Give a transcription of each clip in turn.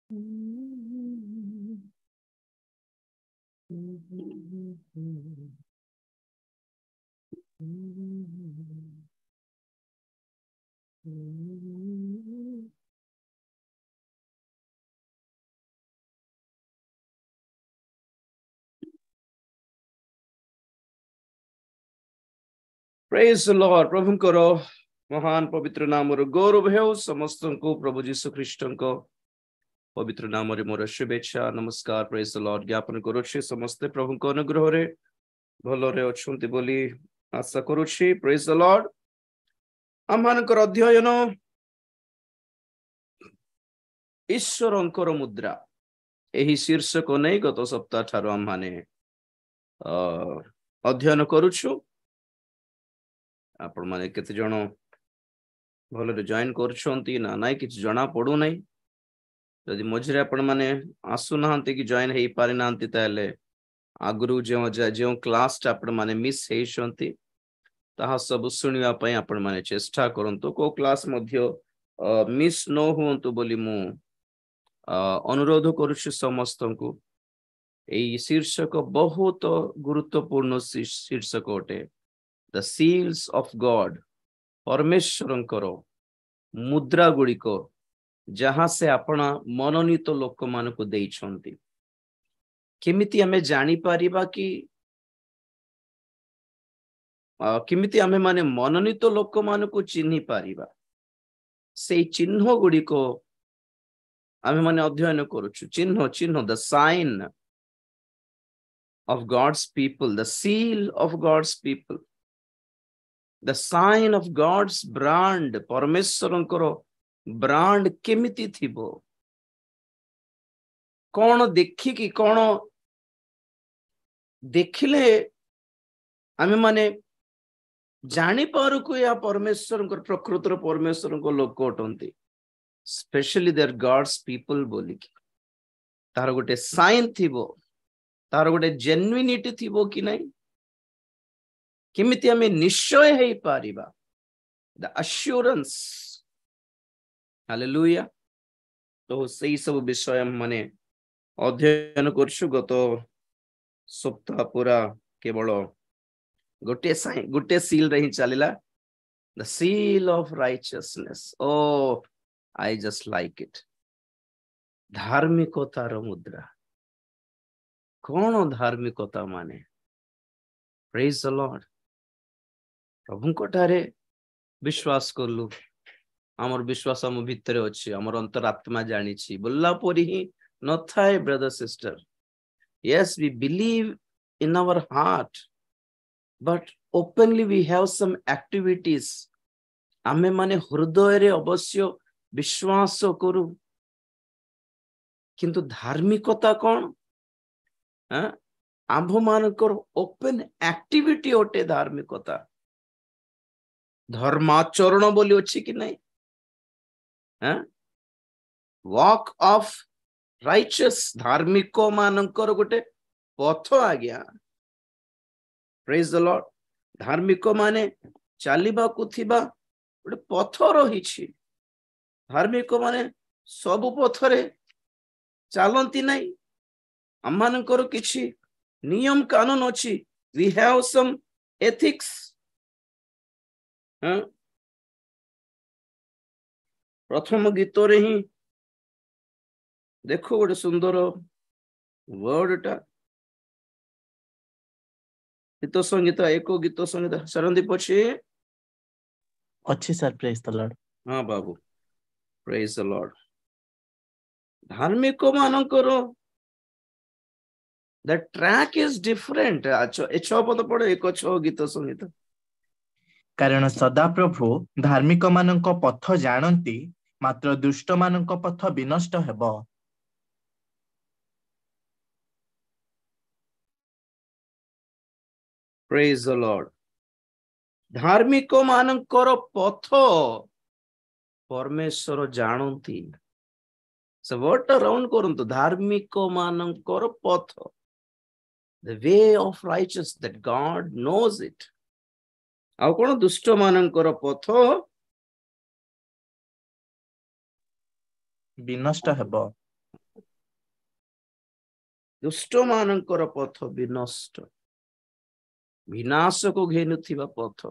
Praise the Lord. प्रभु करो महान पवित्र नाम रो गौरव हेउ समस्त को प्रभु जीशु ख्रीष्ट को पवित्र नाम रे मोर शुभेच्छा नमस्कार प्रेज द लॉर्ड ज्ञापन करूछि समस्त प्रभु को अनुग्रह रे भलो रे अछंती बोली आशा करूछि प्रेज द लॉर्ड आमानकर अध्ययन ईश्वरंकर मुद्रा एही शीर्षक नै गत सप्ताह ठारो हम माने अध्ययन करूछु आपण माने केते जण भलो रे जॉइन करछंती ना नाइ किछ जणा पडू नै यदि मझिरे आपण माने आसु नाहंती कि जॉइन हेई पारि नाहंती ताले आगुरु जे क्लास आपण माने मिस हेइछंती ताहा सब सुनिया पई आपण माने चेष्टा करंतु को क्लास मध्य मिस न होंतु बोली मु अनुरोध करूछु समस्तंकु एई शीर्षक बहुत गुरुत्वपूर्ण शीर्षक ओटे द सील्स ऑफ गॉड परमेश्वरंकर मुद्रा गुडी को जहां से आपण मनोनीत लोक मान को देइछंती केमिति हमें जानी पारिबा कि केमिति हमें माने मनोनीत लोक मान को चिन्हि पारिबा से चिन्ह गुडी को हमें माने अध्ययन करूछु चिन्ह the sign of God's people the seal of God's people the sign of God's brand परमेश्वरंकर ब्रांड केमिति थिबो कौन देखि कि कौन देखिले आमे माने जानी पारु को या परमेश्वरंकर प्रकृतर परमेश्वरंकर लोक अटंती स्पेशली देयर गॉड्स पीपल बोली कि तार गोटे साइन थिबो तार गोटे जेन्युइनिटी थिबो कि नै केमिति हमें निश्चय हेई पारिबा द अश्योरेंस हालेलुया तो सही सब विषय माने अध्ययन करछु गत सप्ताह पूरा केवल गोटे सील रही चलिला द सील ऑफ राइचियसनेस ओ आई जस्ट लाइक इट धार्मिकतार मुद्रा कौन धार्मिकता माने प्रेज द लॉर्ड प्रभु कोठारे विश्वास करलु आमर विश्वास हम भितर अछि आमर अंतरात्मा जानी छी बोलला परी ही न थाए brother sister yes we believe in our heart but openly we have some activities आमे माने हृदय रे अवश्य विश्वास करू किंतु धार्मिकता कोन आंभ मानकर ओपन एक्टिविटी ओटे धार्मिकता धर्माचरण बोली अछि कि नहीं वॉक ऑफ राइचियस धार्मिक मानकर गोटे पथ आज्ञा प्रेज द लॉर्ड धार्मिक माने चलिबा को थिबा गोटे पथ रही छी धार्मिक माने सब पथरे चलंती नहीं आमानकर किछि नियम कानून अछि वी हैव सम एथिक्स प्रथम गीत रे ही देखो गोटे सुंदर वर्ड टा गीत संगीत एको गीत संगीत शरणदीप अच्छी सर प्रेज द लॉर्ड हाँ बाबू प्रेज द लॉर्ड धार्मिक मानकर द ट्रैक इज डिफरेंट अच्छा ए 6 पद पड़े एक 6 गीत संगीत कारण सदा प्रभु धार्मिक मानक पथ जानती मात्र दुष्ट मानक पथ विनष्ट हेबो प्रेज द लॉर्ड धार्मिक मानकर पथ परमेश्वर जानती सो व्हाट अराउंड करंतु धार्मिक मानकर पथ the way of righteous that God knows it आ कोन दुष्ट मानकर पथ विनष्ट हेबो दुष्ट मानकर पथ विनष्ट विनाश को घेनुथिबा पथ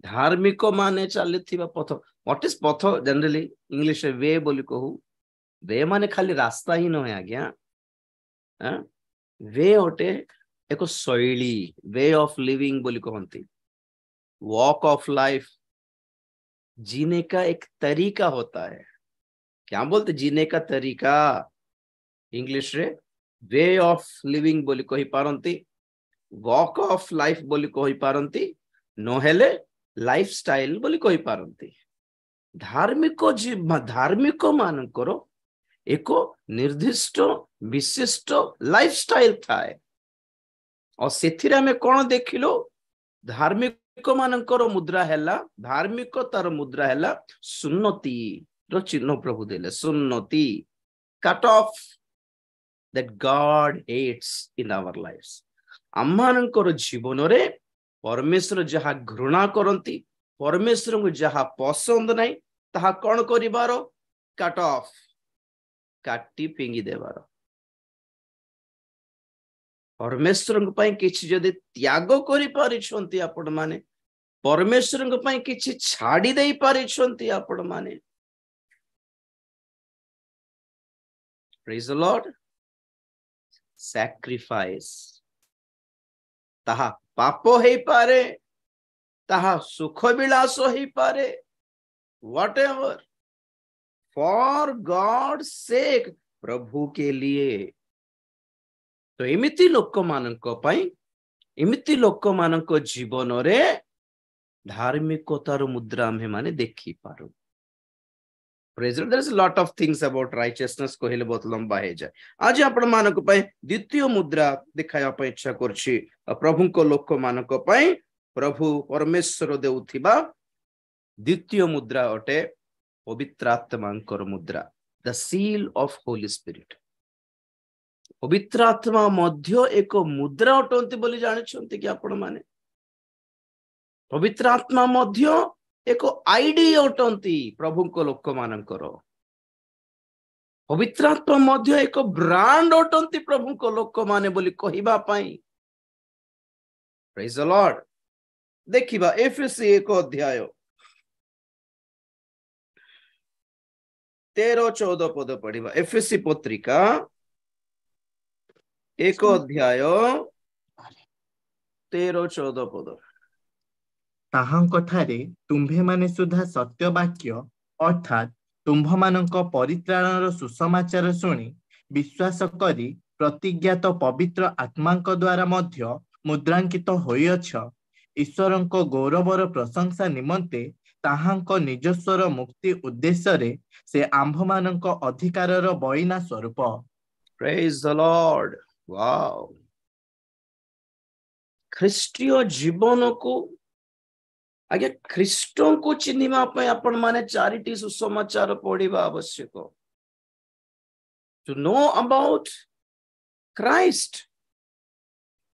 धार्मिक माने चलुथिबा पथ व्हाट इज पथ जनरली इंग्लिश वे बोली कहू वे माने खाली रास्ता ही न है आज्ञा वे होटे एक शैली वे ऑफ लिविंग बोली कहती वॉक ऑफ लाइफ जीने का एक तरीका होता है क्या बोलते जीने का तरीका इंग्लिश रे वे ऑफ लिविंग बोली कही पारंती वॉक ऑफ लाइफ बोली कही पारंती नहेले लाइफ स्टाइल बोली कही पारंती धार्मिक मानकर एक निर्दिष्ट विशिष्ट लाइफ स्टाइल थाए और सेथिरे हमें कौन देखिलो धार्मिक मानकर मुद्रा हैला धार्मिक तार मुद्रा हैला सुन्नति रो चिन्ह प्रभु देले सुन्नति cut off that God hates in our lives आम्मानकर जीवन रे परमेश्वर जहा घृणा करंती परमेश्वर को जहा पसंद नहीं ताहा कौन करिबारो कट ऑफ काटी पिंगी देबार परमेश्वर पई किछि जदि त्याग करि पारिछंती आपण माने परमेश्वर पई किछि छाडी देई पारिछंती आपण माने प्रेज द लॉर्ड sacrifice ताहा पाप हे पारे ताहा सुख विलास हे पारे whatever for God's sake प्रभु के लिए तो एमिति लोक मानक पई एमिति लोक मानक जीवन रे धार्मिकतार मुद्रा में माने देखि पारो Praise the Lord. There is a lot of things about righteousness कहले बहुत लंबा है जाए आज आपण मानक पई द्वितीय मुद्रा दिखाया पई इच्छा करछि प्रभु को लोक मानक पई प्रभु परमेश्वर देउथिबा द्वितीय मुद्रा अटे पवित्र आत्मांकर मुद्रा the seal of Holi spirit पवित्र आत्मा मध्य एक मुद्रा अटंती बोली जानिछंती कि आपण माने पवित्र आत्मा मध्य एक आईडी अटंती प्रभु को लोक मानकर पवित्र आत्मा मध्य एक ब्रांड अटंती प्रभु को लोक माने बोली कहिबा पई प्रेज द लॉर्ड देखिबा एफएससी 1 अध्याय 13-14 पद पढ़िबा एफएससी पत्रिका 1 अध्याय 13-14 पद ताहांक ठारे तुम्भे माने सुधा सत्य वाक्य अर्थात तुम्भ मानक परित्राणर सुसमाचार शुणी विश्वास करी प्रतिज्ञात पवित्र आत्मांक द्वारा मध्य मुद्रांकित होइअछ ईश्वरंक गौरवर प्रशंसा निमंते ताहांक निजस्वर मुक्ति उद्देश्य रे से आंभ मानक अधिकारर बइना स्वरूप प्रेज द लॉर्ड वाओ ख्रिस्टीय जीवन को आगे ख्रिस्टों को चिन्हिबा पई आपण माने चारिटी सुसमाचार पढ़िबा आवश्यक to know about Christ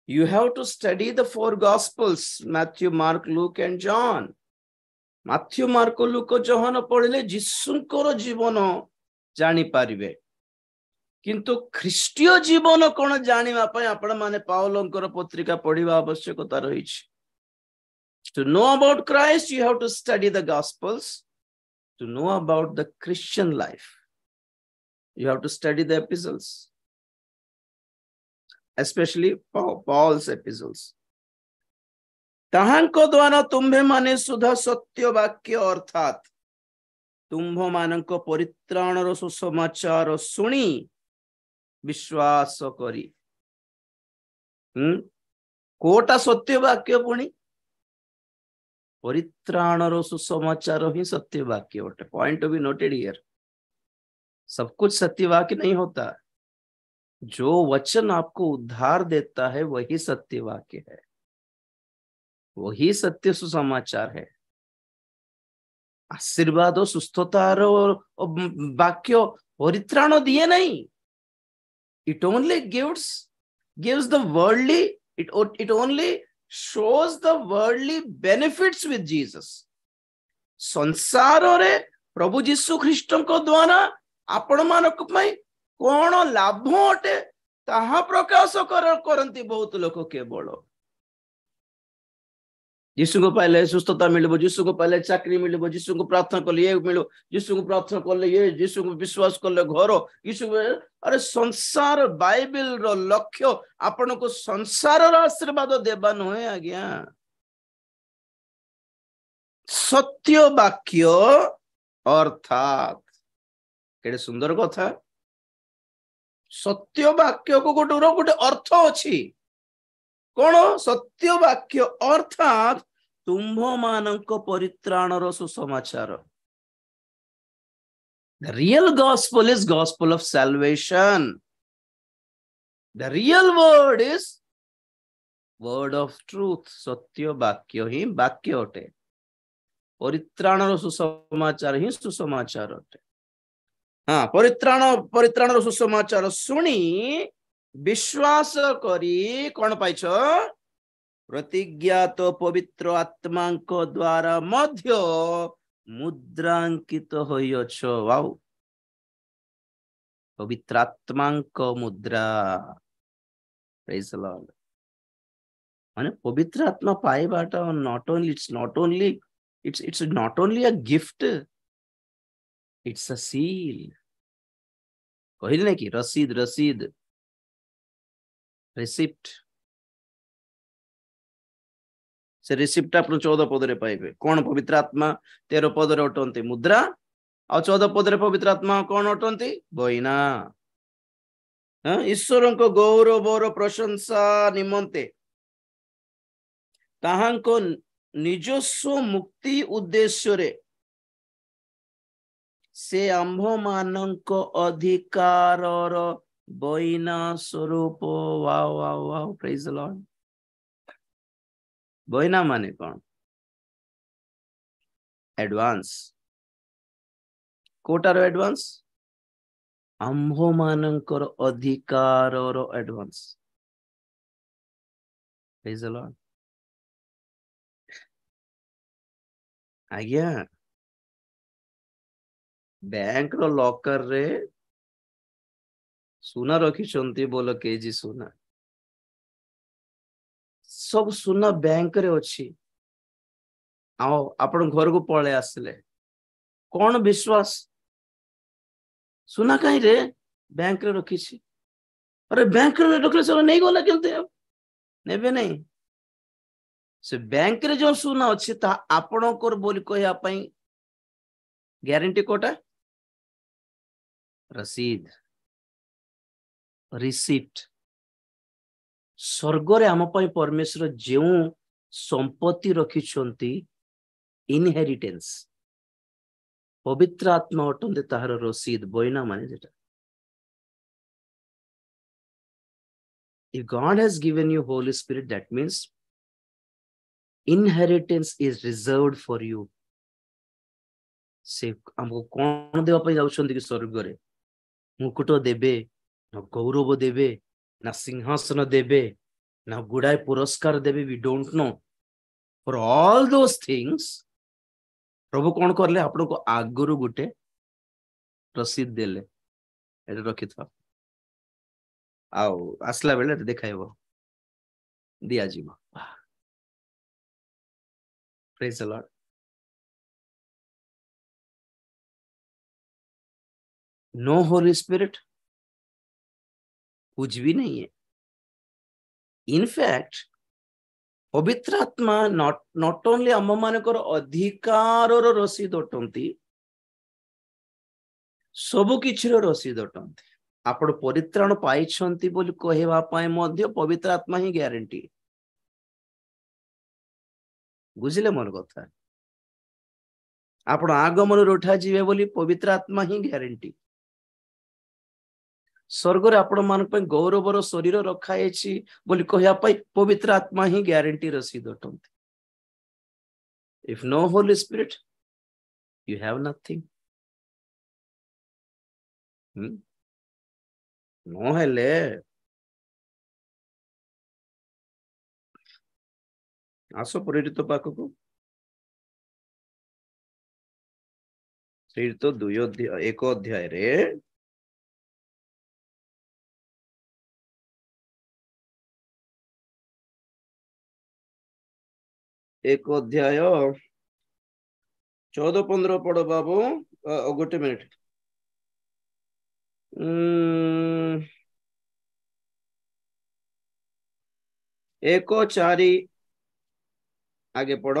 you have to study the 4 gospels Matthew Mark Luke and John Matthew Mark Luke John पढ़िले जिसुंकर जीवन जानि पारिबे किंतु ख्रिस्टीय जीवन कोन जानिबा पई आपण माने पाउलंकर पत्रिका पढ़िबा आवश्यकता रहिछि To know about Christ, you have to study the Gospels. To know about the Christian life, you have to study the epistles, especially Paul's epistles. ताहांको द्वारा तुम्भे माने सुधा सत्य वाक्य अर्थात तुम्भ मानक परित्राणर सुसमाचार सुनी विश्वास करी कोटा सत्य वाक्य पुणी परित्राणर सुसमाचार ही सत्य वाक्य होता है point to be noted here सब कुछ सत्य वाक्य नहीं होता जो वचन आपको उद्धार देता है वही सत्य वाक्य है वही सत्य सुसमाचार है आशीर्वाद और सुस्थतार वाक्य परित्राण दिए नहीं it only gives the worldly it only shows the worldly benefits with Jesus संसार रे प्रभु जीशु ख्रीष्ट को द्वारा आपण मानक पई कोन लाभ अटे ताहा प्रकाश करती बहुत लोक केवल यीशु को पाइले सुस्थता मिल यीशु को पाइले चाकरी मिल यीशु को प्रार्थना कले ये मिल यीशु को प्रार्थना कले ये यीशु को विश्वास कले घर यीशु अरे संसार बाइबल रो लक्ष्य आपण को संसार रो आशीर्वाद देबा नहे आज्ञा सत्य वाक्य अर्थात केडे सुंदर कथा सत्य वाक्य को गोटे अर्थ अछि कौन सत्य वाक्य अर्थात तुम्भ मानक परित्राणर सुसमाचार The real gospel is gospel of salvation. The real word is word of truth. सत्य वाक्य ही वाक्य अटे परित्राणर सुसमाचार ही सुसमाचार अटे हाँ परित्राणर सुसमाचार सुनी विश्वास करी कौन पाइछ प्रतिज्ञात पवित्र आत्मांक द्वारा मध्य मुद्रांकित होइछ वाओ पवित्र आत्मांक मुद्रा प्रेज द लॉर्ड माने पवित्र आत्मा पाइबाटा it's not only a gift, it's a seal. कहले ना कि रसीद रिसिप्ट से रिसिप्ट आप 14 पदरे पाइबे कौन पवित्र आत्मा 13 पदरे अटंती मुद्रा और 14 पदरे पवित्र आत्मा कौन अटंती बइना ईश्वर को गौरव प्रशंसा निमंते ताहांको निजस्व मुक्ति उद्देश्य रे से आंभ मानक अधिकार बइना स्वरूप wow wow wow praise the lord बइना माने कौन एडवांस कोटार एडवांस आंभ मानकर अधिकार एडवांस प्रेज द लॉर्ड आज्ञा बैंक रो लॉकर रे सुना रखी बोल केजी सुना सब सुना बैंक रे अच्छी आओ आपण घर को पळे आसले कौन विश्वास सुना कहीं रे बैंक रे रखी छी अरे बैंक रे रखले सब नहीं गला केलते नेबे नहीं से बैंक रे जो सुना अच्छी ता आपण को बोल कहया पई गारंटी कोटा रसीद रिसिप्ट स्वर्ग रे आम पई परमेश्वर जेउ संपत्ति रखिछंती इनहेरिटेंस पवित्र आत्मा अटंते ताहार रसीद बइना माने जेटा if God has given you Holy Spirit that means inheritance is reserved for you से हमको कौन देवा पई जाउछंती कि स्वर्ग रे मुकुट देबे ना गौरव देबे ना सिंहासन देबे ना गुड़ाए पुरस्कार देबे we don't know for all those things प्रभु कौन करले आपण को आगुरु गुटे रसीद देले एटा रखि था आउ आसला बेले देखाइबो दिया जीव praise the Lord no Holy Spirit कुछ भी नहीं है इनफैक्ट पवित्र आत्मा नॉट ओनली आम मानकर अधिकार रसीद अटंती सबु किछिर रसीद अटंती आपण परित्राण पाइछंती बोली कहवा पाए मध्य पवित्र आत्मा ही ग्यारंटी बुझिले मोर कथा आपण आगमन उठा जीवे बोली पवित्र आत्मा ही ग्यारंटी स्वर्ग रे आपण मान पे गौरवर शरीर रखाई बोली कहया पाई पवित्र आत्मा ही ग्यारंटी रसीद अटंती if no Holy Spirit you have nothing नो हेले आसो प्रेरित पाखकु प्रेरित 1 अध्याय रे एक अध्याय 14-15 पढ़ बाबू। गोटे मिनिट। 1:4 आगे पढ़।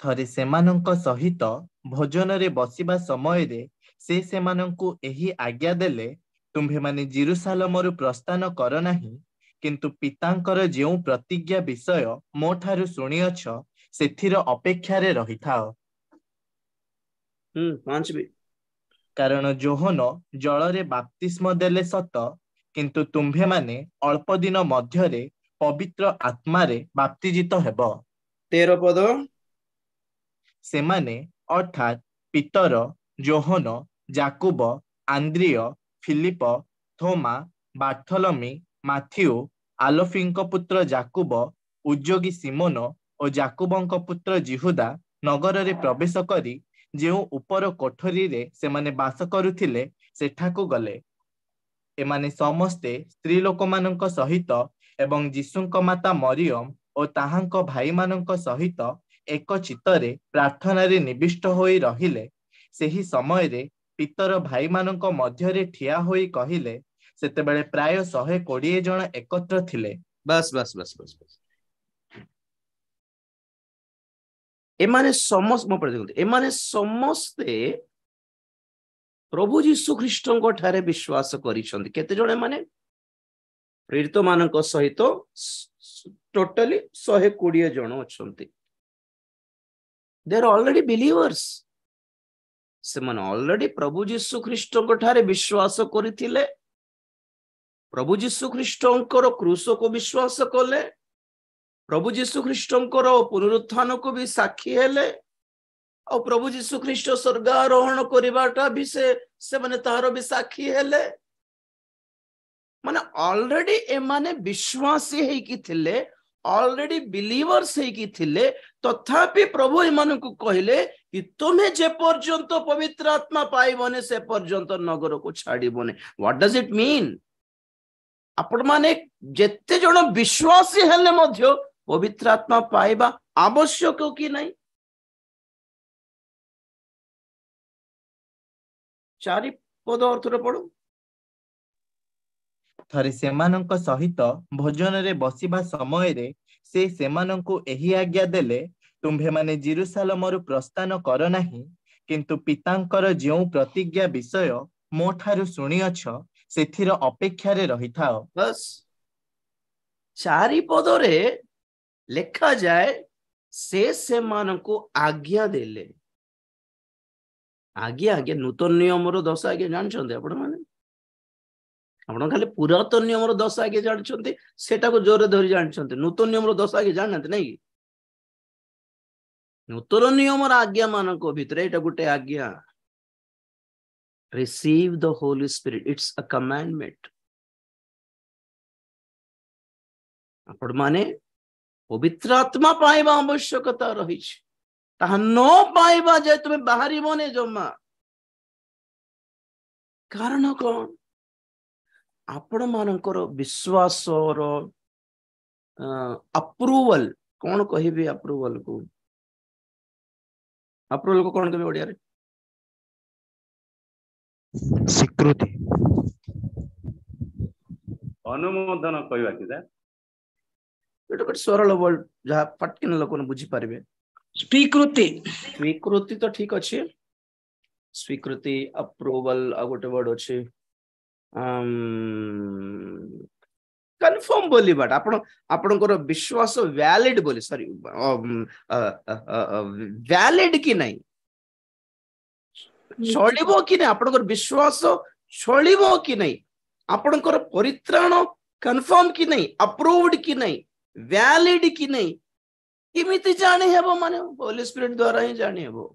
ଥରେ ସେମାନଙ୍କ ସହିତ ଭୋଜନରେ ବସିବା ସମୟରେ ସେ ସେମାନଙ୍କୁ ଏହି ଆଜ୍ଞା ଦେଲେ, ତୁମ୍ଭେମାନେ ଜେରୁସାଲେମରୁ ପ୍ରସ୍ଥାନ କର ନାହିଁ, କିନ୍ତୁ ପିତାଙ୍କର ଯେଉଁ ପ୍ରତିଜ୍ଞା ବିଷୟ ମୋ ଠାରୁ ଶୁଣିଅଛ ସେଥିର ଅପେକ୍ଷାରେ ରହିଥାଅ। 5 भी। କାରଣ ଯୋହନ ଜଳରେ ବାପ୍ତିସ୍ମ ଦେଲେ ସତ, କିନ୍ତୁ ତୁମ୍ଭେମାନେ ଅଳ୍ପ ଦିନ ମଧ୍ୟରେ ପବିତ୍ର ଆତ୍ମାରେ ବାପ୍ତିଜିତ ହେବ। 13 पद। ସେମାନେ ଅର୍ଥାତ୍ ପିତର, ଯୋହନ, ଯାକୁବ, ଆନ୍ଦ୍ରିୟ, ଫିଲିପ, ଥୋମା, ବାର୍ଥୋଲୋମି, ମାଥିଉ, ଆଲଫିଙ୍କ ପୁତ୍ର ଯାକୁବ, ଉଦ୍ଯୋଗୀ ସିମୋନ ଓ ଯାକୁବଙ୍କ ପୁତ୍ର ଯିହୁଦା ନଗରରେ ପ୍ରବେଶ କରି ଯେଉଁ ଉପର କୋଠରୀରେ ସେମାନେ ବାସ କରୁଥିଲେ ସେଠାକୁ ଗଲେ। ଏମାନେ ସମସ୍ତେ ସ୍ତ୍ରୀ ଲୋକମାନଙ୍କ ସହିତ ଏବଂ ଯୀଶୁଙ୍କ ମାତା ମରିୟମ ଓ ତାହାଙ୍କ ଭାଇମାନଙ୍କ ସହିତ ଏକ ଚିତ୍ତରେ ପ୍ରାର୍ଥନାରେ ନିବିଷ୍ଟ ହୋଇ ରହିଲେ। ସେହି ସମୟରେ ପିତର ଭାଇମାନଙ୍କ ମଧ୍ୟରେ ଠିଆ ହୋଇ କହିଲେ, ସେତେବେଳେ ପ୍ରାୟ 120 ଜଣ ଏକତ୍ର ଥିଲେ। बस बस बस बस बस। एमाने समस्त मो पढ़ एमाने समस्ते प्रभु जीशु ख्रीष्टଙ୍କ ଠାରେ विश्वास करिसंती। केते जण एमाने प्रेरित मानक सहित टोटली 120 जण अछंती। They are already believers. से माने ऑलरेडी प्रभु जीशु ख्रीष्टଙ୍କ ଠାରେ विश्वास करिथिले। प्रभु जीशु ख्रीष्टଙ୍କର क्रूस को विश्वास कले। प्रभु जीशु ख्रीष्टଙ୍କର पुनरुत्थान को भी साक्षी हेले। और प्रभु जीशु ख्रीष्ट स्वर्गारोहण करिबाटा भी से माने तारो भी साक्षी हेले। माने ऑलरेडी ए माने विश्वासी है कि थिले, ऑलरेडी बिलीवर्स है कि थिले, तथापि प्रभु एमान को कहले कि तुम्हें जे पर्यंत पवित्र आत्मा पाइबने से पर्यंत नगर को छाड़ीबने। What does it mean? आपण माने जेते जण विश्वासी हेले मध्य पवित्र आत्मा पाइबा आवश्यक कि नहीं? 4 पद अर्थरे पढ़ो। ଥରେ ସେମାନଙ୍କ ସହିତ ଭୋଜନରେ ବସିବା ସମୟରେ ସେ ସେମାନଙ୍କୁ ଏହି ଆଜ୍ଞା ଦେଲେ, ତୁମ୍ଭେମାନେ ଜେରୁସାଲେମରୁ ପ୍ରସ୍ଥାନ କର ନାହିଁ, କିନ୍ତୁ ପିତାଙ୍କର ଯେଉଁ ପ୍ରତିଜ୍ଞା ବିଷୟ ମୋ ଠାରୁ ଶୁଣିଅଛ ସେଥିର ଅପେକ୍ଷାରେ ରହିଥାଅ। बस 4 पदरे लेखा जाए से सेमाननको आज्ञा देले। आज्ञा आज्ञा नूतन नियम 10 आज्ञा जानछन्ते आपण माने? आपण खाली पुरातन नियम 10 आज्ञा जानछन्ते, सेटा को जोरे धरि जानछन्ते। नूतन नियम 10 आज्ञा जाननते नै? नूतन नियम आज्ञा मानको भितरे एटा गुटे आज्ञा। Receive the Holy Spirit. It's a commandment. आपण माने पवित्र आत्मा पाइबा आवश्यकता रही। ताहा न पाइबा जे तुम बाहरी बने जमा। कारण कौन? आपण मानकर विश्वास अप्रूवल कौन कहिबे? अप्रूवल को कौन कहिबे ओडिया रे? स्वीकृति, अनुमोदन कहवा कि एटा कट सरल वर्ड जहा फटकिन लोक ने बुझी पारिबे। स्वीकृति। स्वीकृति तो ठीक अच्छे। स्वीकृति अप्रूवल आ गोटे वर्ड अच्छे कन्फर्म बोली बाट आपणकर विश्वास वैलिड बोली सॉरी वैलिड कि नहीं चलिबो कि नहीं आपणकर विश्वास चलिबो कि नहीं आपणकर परित्राण कन्फर्म कि नहीं अप्रूव्ड कि नहीं वैलिड कि नहीं किमिति जाने हेबो माने होली स्पिरिट द्वारा ही जाने हेबो।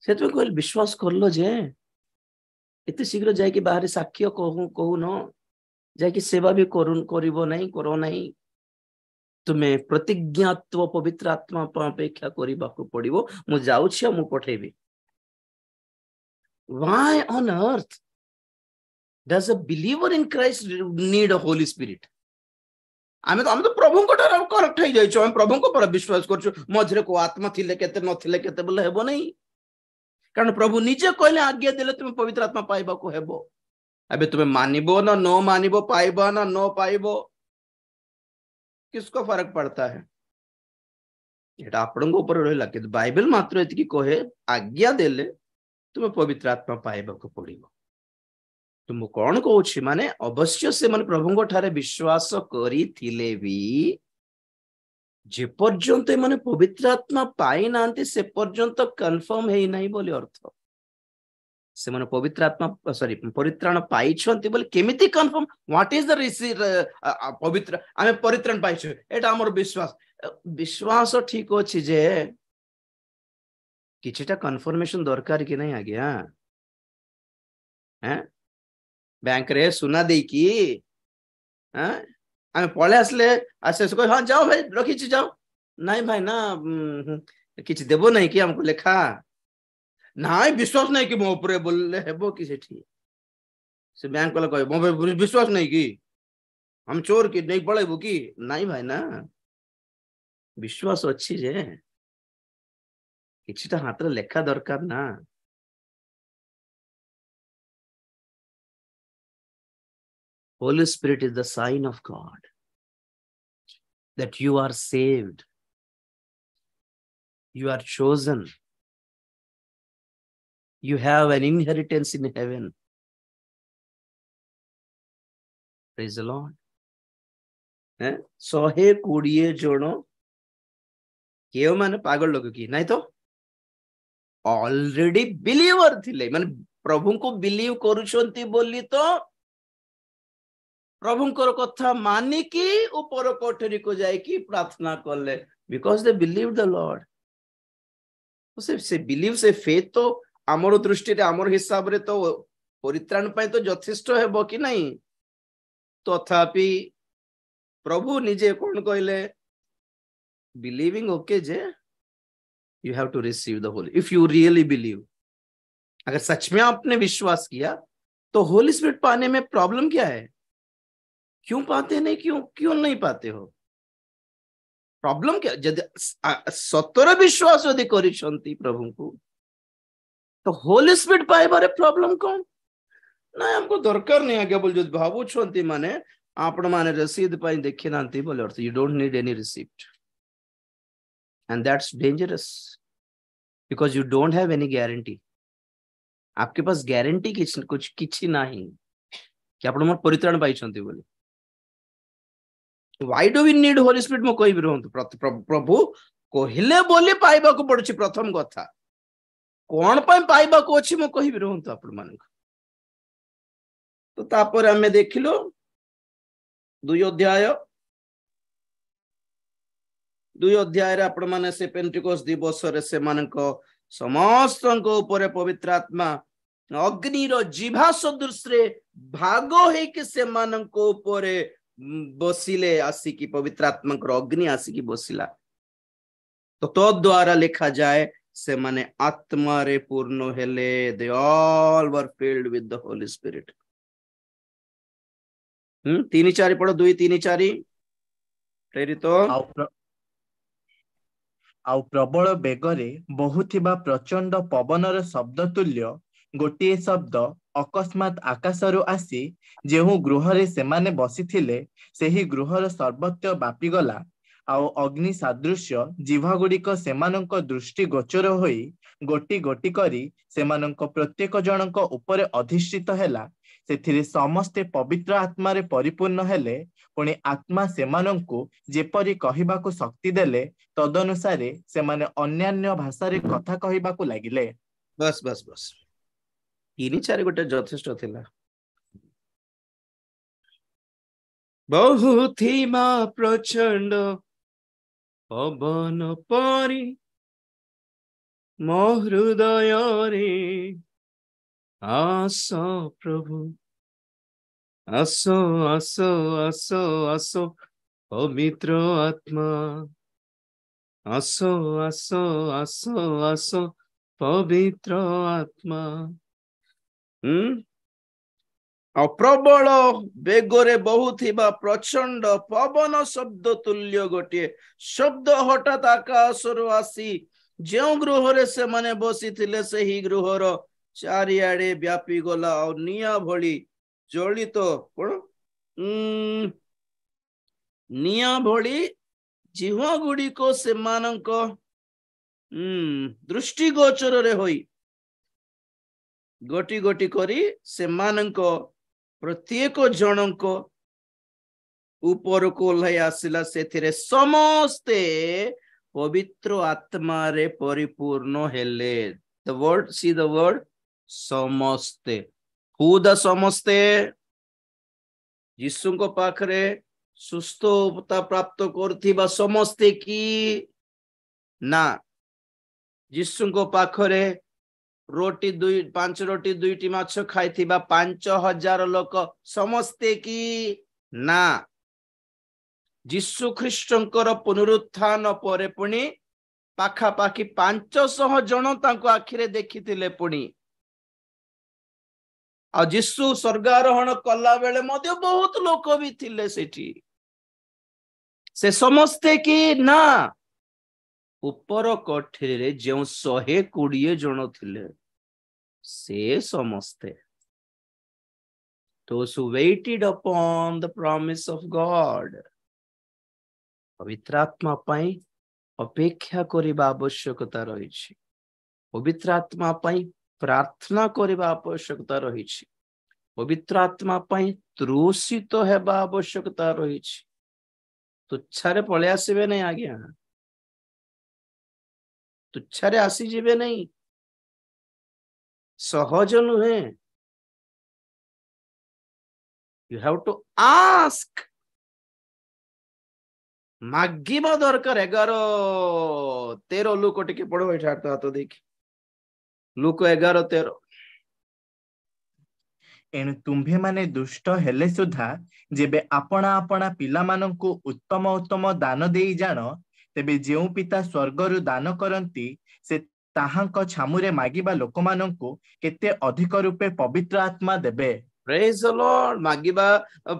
से तो कोई विश्वास करलो जे एते शीघ्र जाय कि बाहर साक्ष्य कहू न जाय कि सेवा भी करिबो नहीं करो नहीं तुम्हें प्रतिज्ञात्व पवित्र आत्मा अपेक्षा करबाको पड़िबो। मु जाउछि मु पठेबी। Why on earth does a believer in Christ need a Holy Spirit? आमे तो प्रभु को कनेक्ट हो जाइछो हम प्रभु को पर विश्वास करछु मझरे को आत्मा थिले केते नथिले केते बोले हेबो नहीं कारण प्रभु निजे कहले आज्ञा देले तुम पवित्र आत्मा पाइबा को हेबो अबे तुम्हें मानिबो ना नो मानिबो पाइबो ना नो पाइबो किसको फर्क पड़ता है एटा आपन ऊपर रहला कि बाइबल मात्र एति कहे आज्ञा देले तुम्हें पवित्र आत्मा पाइबा को पड़िबो तुम कौन कहूँ माने अवश्य से माने प्रभु ठारे विश्वास करी थिले भी जे पर्यंत माने पवित्र आत्मा पाई नांती से पर्यंत कंफर्म है नहीं बोली अर्थ से माने पवित्र आत्मा सॉरी परित्राण पाई छंती बोले केमिति confirm what is the receive पवित्र आमे परित्राण पाई छ एटा हमर विश्वास विश्वास ठीक अछि जे किछटा कंफर्मेशन दरकार कि नहीं आज्ञा हैं बैंक रे सुना दे कि आमे पळे आसले आसे को हां जाओ भाई रखी छी जाओ नहीं भाई ना किछ देबो नहीं कि हमको लेखा नहीं विश्वास नहीं कि मो ऊपर बोलले हेबो कि सेठी से बैंक वाला कहे मो विश्वास नहीं कि हम चोर की नहीं पळेबो कि नहीं भाई ना विश्वास अच्छी जे किछटा हाथ रे लेखा दरकार ना Holy Spirit is the sign of God that you are saved. You are chosen. You have an inheritance in heaven. Praise the Lord. 120 जण केउ माने पागल लोग की नहीं तो ऑलरेडी बिलीवर थिले माने प्रभु को बिलीव करूछंती बोली तो प्रभुंकर कथा मानिकी ऊपर कोठरी को जाइकी प्रार्थना करले because they believe the lord से बिलीव से फेथ तो आमर दृष्टि रे आमर हिसाब रे तो परित्राण पाई तो यथेष्ट हेबो कि नहीं तथापि प्रभु निजे कोन कहले बिलीविंग ओके जे you have to receive the Holy if you really believe अगर सच में आपने विश्वास किया तो होली स्पिरिट पाने में प्रॉब्लम क्या है क्यों पाते नहीं क्यों नहीं पाते हो प्रॉब्लम क्या यदि सतर विश्वास यदि करिसंती प्रभु को तो होली स्पिरिट पाइबारे प्रॉब्लम कौन ना हमको दरकार नहीं आगे बोल जो भावु छंती माने आपण माने रसीद पाई देखि नांती बोले earth you don't need any receipt and that's dangerous because you don't have any guarantee आपके पास गारंटी कुछ किछि नहीं कि आपण मोर परित्राण पाई छंती बोले Why do we need Holy Spirit मो कोई भी रहंतु प्रभु कहिले बोली पाइबा को पड़छि प्रथम कथा कोन पय पाइबा को अछि मो कहि भी रहंतु आपण मान तो तापर हमें देखिलो 2 अध्याय रे आपण माने से पेंटिकोस दिवस रे से मानक समस्त को ऊपर पवित्र आत्मा अग्नि रो जीवा सदृश रे भागो हे कि से मानक ऊपर बसिले आसिकी पवित्र आत्मा अग्नि आसिकी बसिला तो द्वारा लिखा जाए से माने आत्मा रे पूर्ण हेले they all were filled with the Holy spirit 3-4 पढ़ो 2-3-4 प्रेरित आउ प्रबल बेगरे बहुथिबा प्रचंड पवनर शब्द तुल्य गोटे शब्द अकस्मात आकाशरु आसी जेहु गृहरे सेमाने बसिथिले सेही गृहर सर्वत्र व्यापी गला आउ अग्नि सादृश्य जीवा गुड़िक सेमानंक दृष्टि गोचर होई गोटी गोटी करी सेमानंक प्रत्येक जनक ऊपर अधिष्ठित हैला सेथिरे समस्ते पवित्र आत्मा रे परिपूर्ण हेले पुणी आत्मा सेमानंकु जेपरि कहिबाकु शक्ति देले तदनुसारे सेमाने अन्यान्य भाषा रे कथा कहिबाकु लागिले बस 3-4 गोटे यथेष्ट थिला बहुत ही मा प्रचंड पवन परी मो हृदय रे आसो प्रभु आसो आसो आसो आसो पवित्र आत्मा आसो आसो आसो आसो पवित्र आत्मा प्रबल बेगरे बहुथिबा प्रचंड पवन शब्द तुल्य गोटे शब्द हठात आकाशरु आसी जो गृह से माने बसी थिले सही गृहर चारिआडे व्यापी गला और निया भली जलित कोन निया भली जिह्वा गुड़िक से मानक दृष्टि गोचर रे होई गोटी गोटी करी से मानक प्रत्येक जनक ऊपर को ओह्लाई आसिला सेथिरे समस्ते पवित्र आत्मा रे परिपूर्ण हेले the word see the word समस्ते हु द समस्ते यीशु को पाखरे सुस्थता प्राप्त करथिबा समस्ते की ना यीशु को पाखरे रोटी 5 रोटी 2टी माछ खाइथिबा 5000 लोक समस्ते की ना यीशु ख्रीष्टंकर पुनरुत्थान परे पुणी पाखा पाखी 500 जन तांको आखिरे देखिथिले पुणी आ यीशु स्वर्गारोहण कला बेले मध्य बहुत लोक भी थिले सेठी से समस्ते की ना ऊपर कोठरी जो 120 जन थिले से समस्ते those who waited upon the promise of God पवित्र आत्मा पाई अपेक्षा करिबा आवश्यकता रहिछि पवित्र आत्मा पाई प्रार्थना करिबा आवश्यकता रहिछि पवित्र आत्मा पाई तृषित हेबा आवश्यकता रहिछि तुच्छारे पळे आसीबे नै आज्ञा तुच्छारे आसी जिबे नै सहज नुहे you have to ask मागिबा दरकार 11:13 लुक टिके पढो एठा तो देखि लुक 11:13 एणु तुम्भे माने दुष्ट हेले सुधा जेबे आपणा आपणा पिला मानंकु उत्तम उत्तम दान देई जान तेबे जेउ पिता स्वर्गरु दान करंती से ताहांक छामुरे मागिबा लोकमानंकु केते अधिक रूपे पवित्र आत्मा देबे प्रेज द लॉर्ड मागिबा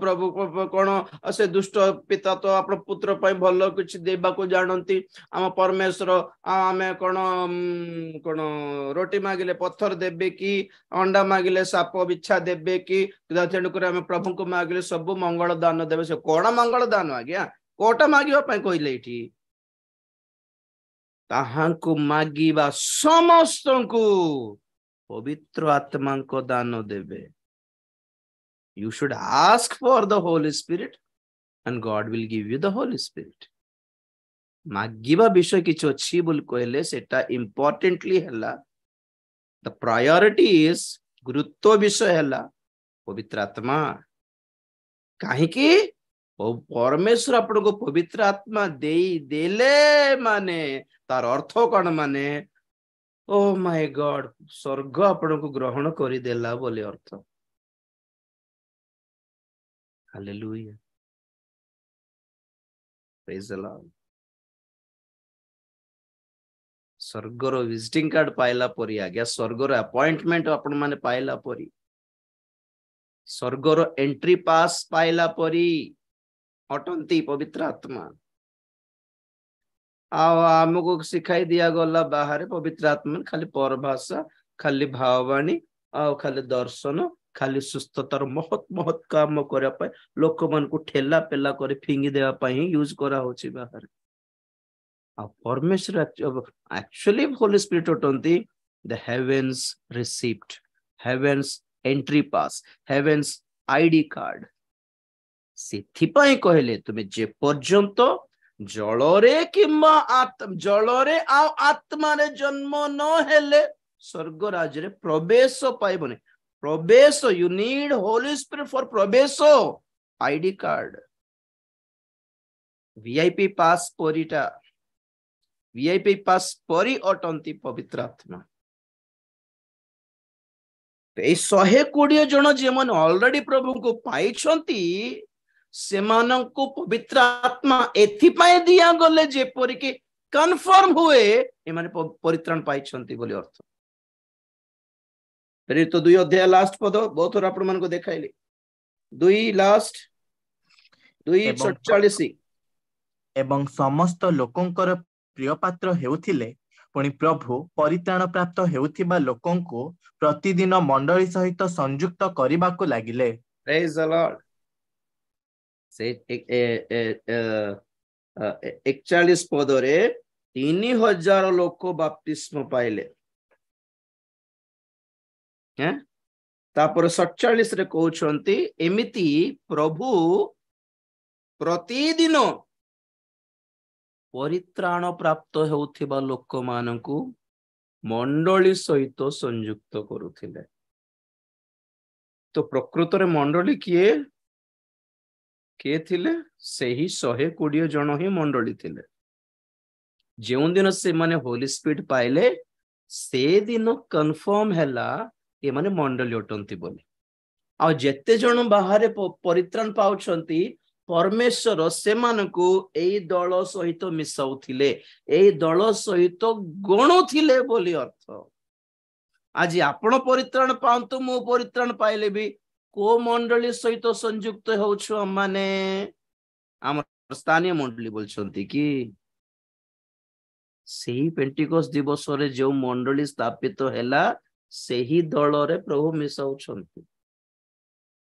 प्रभु कोन से दुष्ट पिता तो आपण पुत्र पय भलो कुछ देबा को जानंती हम परमेश्वर आमे कोन कोन रोटी मागिले पत्थर देबे की अंडा मागिले साप बिच्छा देबे की तेनु करे हम प्रभु को मागिले सब मंगल दान देबे से कोन मंगल दान आज्ञा कोटा मागिबा पय कहिले इठी ताहांकु मागिबा समस्तंकु पवित्र आत्मा को दान देबे You should ask for the Holy Spirit and God will give you the Holy Spirit. मागिबा विषय किछ अछि बोल कहले सेटा इम्पोर्टेंटली हला the priority is गुरुत्व विषय हला पवित्र आत्मा काहे कि परमेश्वर आपन को पवित्र आत्मा देई देले माने तार अर्थ कोन माने ओ माय गॉड स्वर्ग आपन को ग्रहण करि देला बोले अर्थ Hallelujah. Praise the Lord. स्वर्गर विजिटिंग कार्ड पाइला परी आज्ञा स्वर्गर अपॉइंटमेंट आपण माने पाइला परी स्वर्गर एंट्री पास पाइला परी अटंती पवित्र आत्मा आमको सिखाई दिया गला बाहर पवित्र आत्मा खाली परभाषा खाली भाववाणी आ खाली दर्शन खाली सुस्थतार बहुत बहुत काम करा पाए लोक मन को ठेला पेला करे फिंगी देवा पाई यूज करा होची बाहर आ परमेश्वर एक्चुअली होली स्पिरिट होतंती the heavens receipt heavens entry pass heavens ID card सेथि पाई कहले तुमे जे पर्यंत जलरे किंबा जलरे आ आत्मा रे जन्म न हेले स्वर्ग राज रे प्रवेश पाइबने प्रवेश you need Holy Spirit for प्रवेश ID card VIP pass परिटा VIP pass परि अटंती पवित्र आत्मा ए 120 जन जे मन ऑलरेडी प्रभु को पाइछंती से मानं को पवित्र आत्मा एथि पाए दिया गले जे परि के कंफर्म हुए ए माने परित्राण पाइछंती बोली अर्थ फिर तो 2 अध्याय लास्ट पद बहुत थोड़ा आपण मन को देखाइले 2 लास्ट 2:47 एवं समस्त लोकंकर प्रिय पात्र हेउथिले पुणी प्रभु परित्राण प्राप्त हेउथिबा लोकंको प्रतिदिन मंडली सहित संयुक्त करिबाकु लागिले। Praise the lord. से 41 पदरे 3000 लोक बाप्तिस्म पाइले तापर 47 रे कहउछंती एमिति प्रभु प्रतिदिन परित्राण प्राप्त हेउथिबा लोक मानकु मंडली सहित संयुक्त करुथिले। तो प्रकृत रे मंडली किए थिले सेही 120 जन ही मंडली थिले। जेउन दिन से माने होली स्पिरिट पाइले से दिन कन्फर्म हैला ये माने मंडली ओटंती बोली। आ जेते जन बाहर परित्राण पाउछंती परमेश्वर से मानकु एई दल सहित मिसाउथिले एई दल सहित गणुथिले बोली अर्थ। आज आपण परित्राण पांतु मो परित्राण पाइले भी को मंडली सहित संयुक्त होछु माने आम स्थानीय मंडली बोलछंती कि सेही पेंटिकोस दिवस रे जो मंडली स्थापित हैला सेही दल रे प्रभु मिसाउछंती।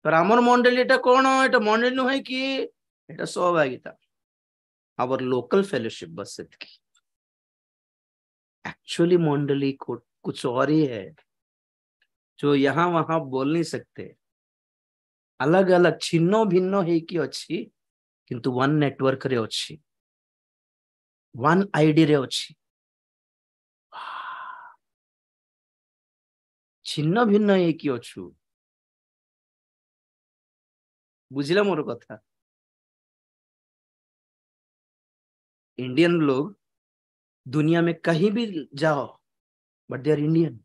पर आमर मंडली एटा कोन एटा मंडली नुहे कि एटा सहभागिता आवर लोकल फेलोशिप बस की। एक्चुअली मंडली कुछ और ही है जो यहाँ वहां बोल नहीं सकते। अलग अलग छिन्न भिन्न है कि अच्छी किंतु वन नेटवर्क रे अच्छी वन आईडी रे अच्छी। छिन्न भिन्न है कि अच्छु बुझिला मोर कथा। इंडियन लोग दुनिया में कहीं भी जाओ बट दे आर इंडियन।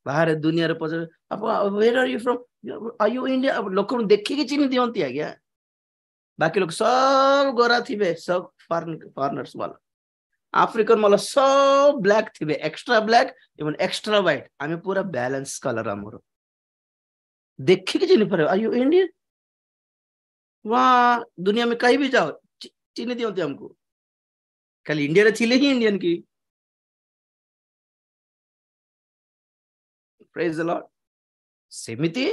बाहर दुनिया रे पछे where are you from are you India लोक देखि के चिन्ह दियंती आज्ञा। बाकी लोग सब गोरा थिबे सब फॉरेनर्स वाला अफ्रीकन वाला सब ब्लैक थिबे extra black even extra white आमे पूरा बैलेंस कलर हमरो देखि के चिन्ह पर आर यू इंडियन। वहां दुनिया में कहीं भी जाओ चिन्ह दियंती हमको खाली इंडिया रे थिले ही इंडियन की। Praise the lord. सेमिति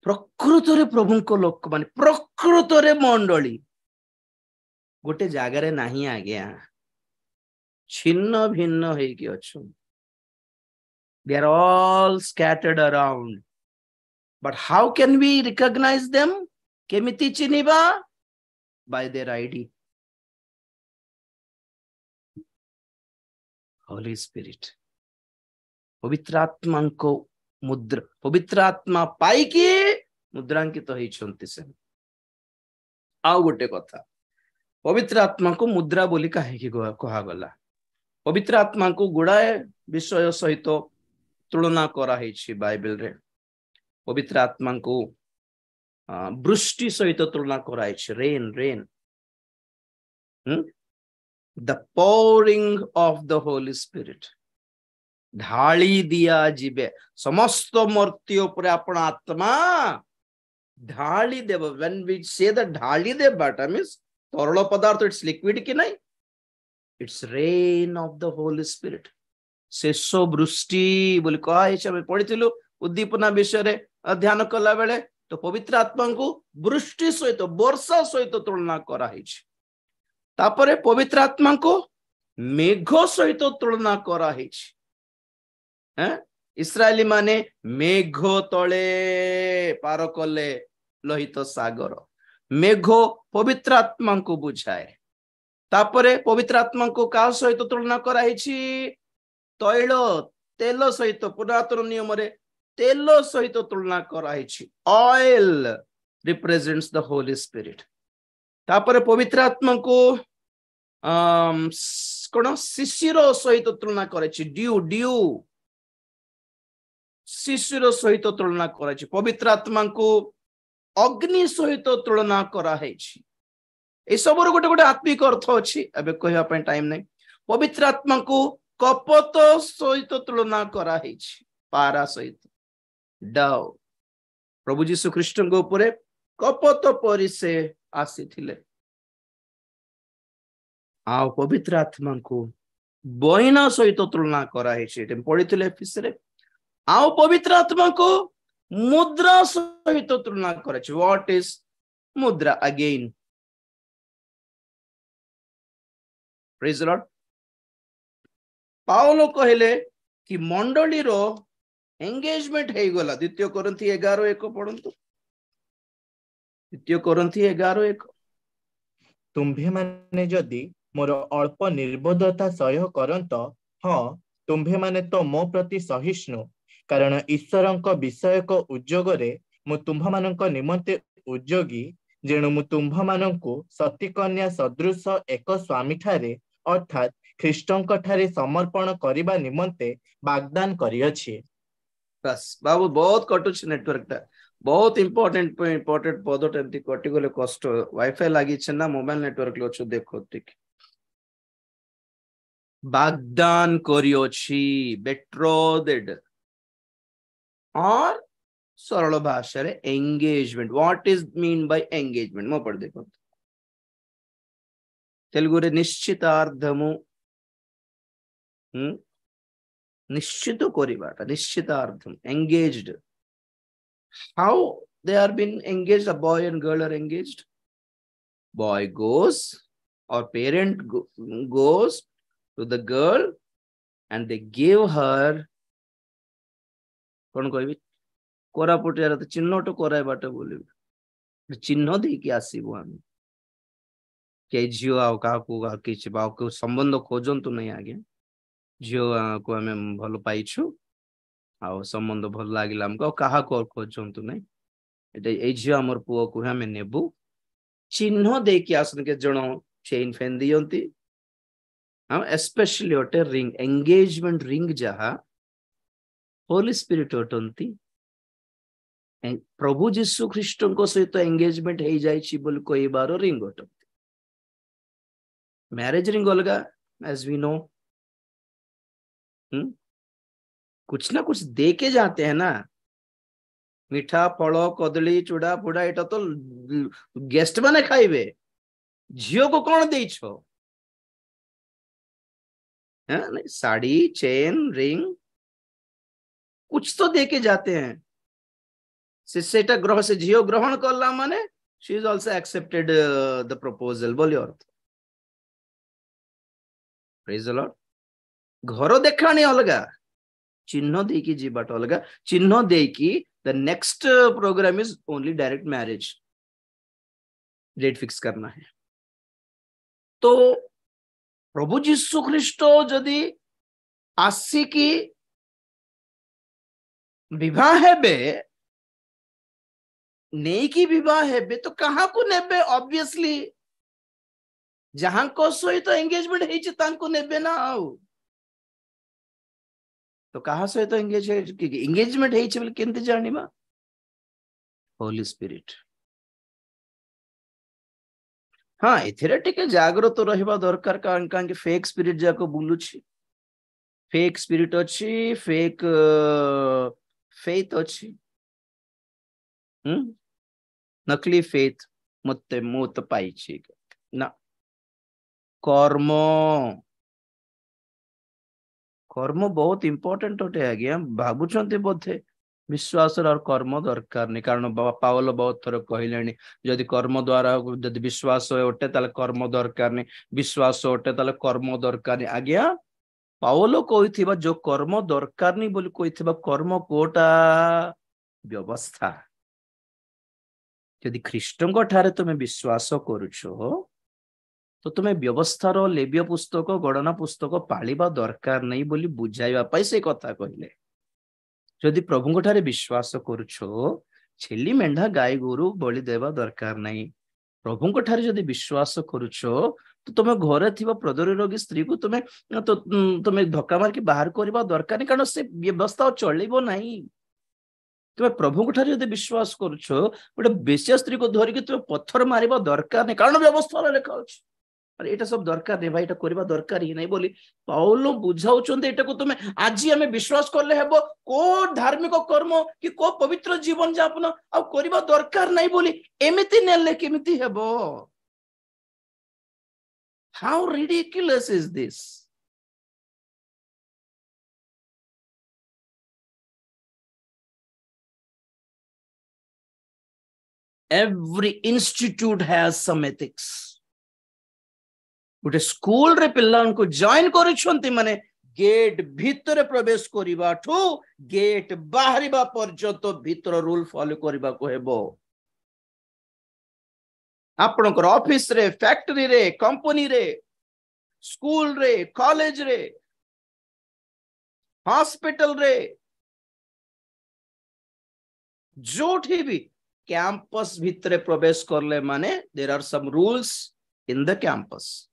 प्रकृत रे प्रभु को लोक माने प्रकृत रे मंडली गोटे जगह रे नहीं आज्ञा छिन्न भिन्न है कि अच्छु। They are all scattered around, but how can we recognize them? केमिति चिनिबा? By their ID. Holy Spirit. पवित्र आत्मा को मुद्रा पवित्र आत्मा पाई कि मुद्रांकित होइछंती से। आउ गोटे कथा पवित्र आत्मा को मुद्रा बोली काहे कि कहा गला। पवित्र आत्मा को गुड़ाए विषय सहित तुलना करा हेछि बाइबल रे। पवित्र आत्मा को वृष्टि सहित तुलना करा हेछि rain the pouring of the Holy Spirit ढाली दिया जीवे समस्त मूर्ति ऊपर अपन आत्मा ढाली देव। when we say that Dhali they but means तरल पदार्थ इट्स लिक्विड कि नहीं it's rain of the Holy spirit. शेष वृष्टि बोली कहा पढ़ी उद्दीपना विषय ध्यान कला बेले तो पवित्र आत्मा को वृष्टि सहित वर्षा सहित तुलना कराई। तापरे पवित्र आत्मा को मेघ सहित तुलना कराई। इस्राएली माने मेघ तले पार कले लोहित सागर। मेघ पवित्र आत्मा को बुझाए। तापरे पवित्र आत्मा को का सहित तुलना कराई तैल तेल सहित पुरातन नियम रे तेल सहित तुलना कराई। Oil represents the Holy spirit. तापरे पवित्र आत्मा को कोन शिशिर सहित तुलना कराई। ड्यू शिशिर सहित तुलना कराई। पवित्र आत्मा को अग्नि सहित तुलना कराई। ए सब गोटे गोटे आत्मिक अर्थ अच्छी एबे कहवा टाइम नहीं। पवित्र आत्मा को कपट सहित तुलना करा पारा सहित डाओ प्रभु जीशु ख्रीष्ट उपरे कपट परि से आसी आ पवित्र आत्मा को बहिना सहित तुलना करा पढ़ी एफिसी आ पवित्र आत्मा को मुद्रा सहित तुलना करा। व्हाट इज मुद्रा? Again praise the Lord. Paulo कहले कि मंडली रो एंगेजमेंट है गला। द्वितीय कोरिन्थी 11:1 पढ़ंतु। द्वितीय कोरिन्थी 11:1 तुम्भे माने जदि मोर अल्प निर्बोधता सह्य करंत, हाँ तुम्भे माने तो मो प्रति सहिष्णु, कारण ईश्वरंक विषयक उद्योगरे मु तुम्भ मानक निमंते उद्योगी, जेणु मु तुम्भ मानकु सती कन्या सदृश एक स्वामी ठारे अर्थात ख्रीष्टंक ठारे समर्पण करिबा निमंते वाग्दान करियछि। बस बाबू बहुत कटुछ नेटवर्क टा बहुत इंपोर्टेंट पद एमती कटि गले कष्ट। वाईफाई लगी ना मोबाइल नेटवर्क लो छु देखो ठीक वाग्दान करियोछि बेट्रोथेड और सरल भाषा रे engagement. What is mean by engagement मो पढ़ देखो तेलुगु रे निश्चितार्थमु निश्चित करिबाटा निश्चितार्थम engaged. How they are been engaged? A boy and girl are engaged. Boy goes or parent goes to the girl and they give her कौन कहबी कोरापुटिया तो चिन्ह तो कराइबाटा बोलिबे चिन्ह दे कि आसीबो हम के झियो आ काकू का किछ बाव को संबंध खोजंतु नहीं आगे झियो को हमें भल पाइछु आ संबंध भल लागिला हमको कहा को खोजंतु नहीं एटा ए झियो हमर पुओ को हमें नेबु चिन्ह दे कि आसन के जणो चेन फेन दियंती हम स्पेशली ओटे रिंग एंगेजमेंट रिंग जहा होली स्पिरिट ओटंती प्रभु जीशु ख्रीष्ट को सहित एंगेजमेंट हो जाइछि बोल कोई बारो रिंग ओटंती। मैरिज रिंग अलगा एज वी नो कुछ ना कुछ दे के जाते हैं ना मीठा फल कदली चूड़ा फुड़ा एटा तो गेस्ट माने खाइबे झियो को कौन देइछो नहीं साड़ी चेन रिंग कुछ तो दे के जाते हैं सेटा ग्रह से झियो ग्रहण करला माने she is also accepted the proposal बोली अर्थ। Praise the Lord. घर देखाणी अलगा चिन्ह दे की जीबाट अलगा चिन्ह दे की the next programme is only direct marriage date fix करना है। तो प्रभु जीशु ख्रीष्ट जदि आसिकी विवाह हेबे नहीं की विवाह हेबे तो कहाँ को नेबे? ऑब्वियसली जहां को सहित एंगेजमेंट हेछि तांको नेबे ना आउ तो कहा सहित एंगेजमेंट हेछि बोले केनते जानिबा? होली स्पिरिट। हाँ एथिरे टिके जागृत रहिबा दरकार कारण के फेक स्पिरिट जाको बुलुछि फेक स्पिरिट अछि फेक फेथ अछि नकली फेथ मते मोत पाइछि ना कर्म कर्म बहुत इंपोर्टेंट होते है आज्ञा भाबुछंती बोधे विश्वास और कर्म दरकार नहीं कारण पावल बहुत थर कहले जदि कर्म द्वारा जदि विश्वास होटे ताले कर्म दरकार नहीं विश्वास होटे ताले कर्म दरकार नहीं आज्ञा पावल कहिथिबा जो कर्म दरकार नहीं बोली कहिथिबा कर्म कोटा व्यवस्था यदि ख्रीष्टंक ठारे तुमे विश्वास करूछो तो तुम्हें व्यवस्थार लेव्य पुस्तक गणना पुस्तक पालिबा दरकार नहीं बोली बुझाइबा पई से कथा कहले जदि प्रभु ठारे विश्वास करूछो छेली मेंढा गाय गोरु बलि देवा दरकार नहीं प्रभु ठारे जदि विश्वास करूछो तो तुम्हें घरे थिबा प्रदरी रोगी स्त्री को तुम्हें धक्का मार के बाहर करबा दरकार नहीं कारण से व्यवस्था चलेबो नहीं। तुम्हें प्रभु ठारे जदि विश्वास करूछो गोटे बेश्या स्त्री को धरिक तुम्हें पत्थर मारिबा दरकार नहीं कारण व्यवस्था लेखा अछि अरे एटा सब दरकार नहीं भाई, एटा करबा दरकार ही नहीं बोली पाउलो बुझाउचंदे। एटा को तुमे आज आमे विश्वास करले हेबो को धार्मिक कर्म कि को पवित्र जीवन यापन आ करबा दरकार नहीं बोली एमिति नेले केमिति हेबो? How ridiculous is this? Every institute has some ethics. गोटे स्कूल रे पिल्लान को जॉइन करिसंती माने गेट भीतर प्रवेश करिबा ठो गेट बाहरिबा पर्यंत भीतर रूल फॉलो करिबा को हेबो। आपनकर ऑफिस रे, फैक्ट्री रे, कंपनी रे, स्कूल रे, कॉलेज रे, हॉस्पिटल रे, जोठी भी कैंपस भीतर प्रवेश करले माने there are some rules in the campus.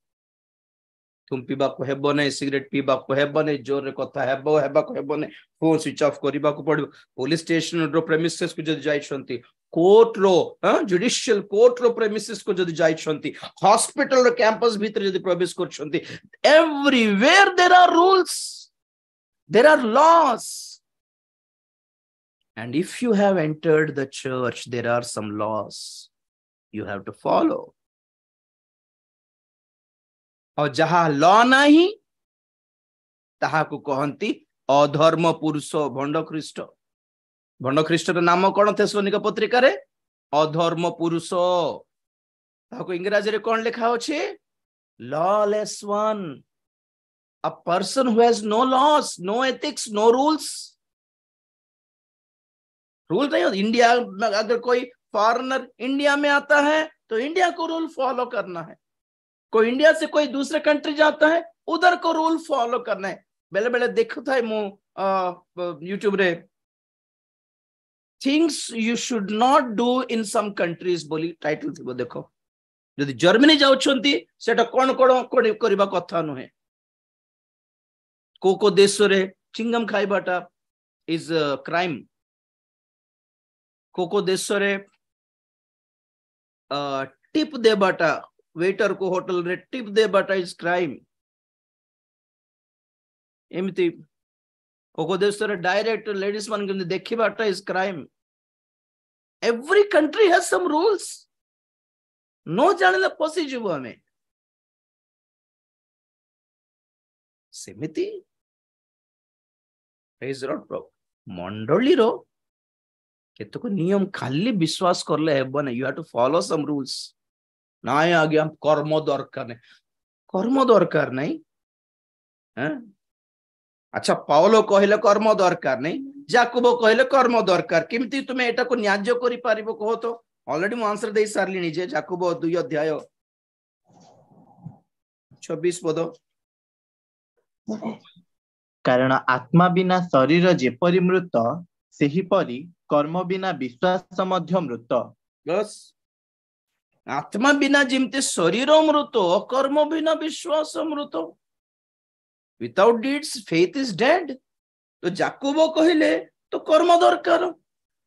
तुम पीबा को हेबो नहीं, सिगरेट पीबा को हेबो नहीं, जोर रे कथा हेबो हेबा को हेबो नहीं, फोन स्विच ऑफ करिबा को पड़बो। पुलिस स्टेशन रो प्रेमिसेस को जदि जाइछंती, कोर्ट रो जुडिशियल कोर्ट रो प्रेमिसेस को जदि जाइछंती, हॉस्पिटल रो कैंपस भीतर जदि प्रवेश करछंती, everywhere there are rules, there are laws. And if you have entered the church, there are some laws you have to follow. और जहां लॉ नहीं ताहा को कहंती अधर्म पुरुष भंड ख्रीष्ट। भंड ख्रीष्ट नाम कौन थेसलोनिक पत्रिका रे? अधर्म पुरुष। ताहा को इंग्रजी रे कौन लिखा होछे? Lawless one. A person who has no laws, no ethics, no rules. Rule नहीं। इंडिया में अगर कोई फॉरेनर इंडिया में आता है तो इंडिया को रूल फॉलो करना है। कोई इंडिया से कोई दूसरे कंट्री जाता है उधर को रूल फॉलो करना है। बेले बेले देखो था मु यूट्यूब रे things you should not do in some countries बोली टाइटल थी। देखो यदि जर्मनी जाउछंती सेटा कोन कोन करबा कथा नुहे। को देश रे चिंगम खाइबाटा इज क्राइम। को देश रे टिप देबाटा, वेटर को होटल रे टिप देबाटा इज क्राइम। एमती को देश रे डायरेक्ट लेडीज मान के देखिबाटा is crime. Every country has some rules. नो जानले पसी जीव हमें सेमिति प्रेज द लॉर्ड। मंडली रो केतक नियम खाली विश्वास करले हेबो ना। You have to follow some rules. नाय आगे हम कर्म दरकार नहीं, कर्म दरकार नहीं। अच्छा पाउलो कहले कर्म दरकार नहीं, जाकुबो कहले कर्म दरकार। केमती तुमे एटा को न्याय करि पारिबो कहो तो? ऑलरेडी मु आंसर दे सारली निजे। जाकुबो 2 अध्याय 26 पद। कारण आत्मा बिना शरीर जेपरि मृत सेही परि कर्म बिना विश्वास मध्य मृत। बस आत्मा बिना जिमते शरीर मृत, कर्म बिना विश्वास मृत। Without deeds faith is dead. तो जाकुबो कहले तो कर्म दरकार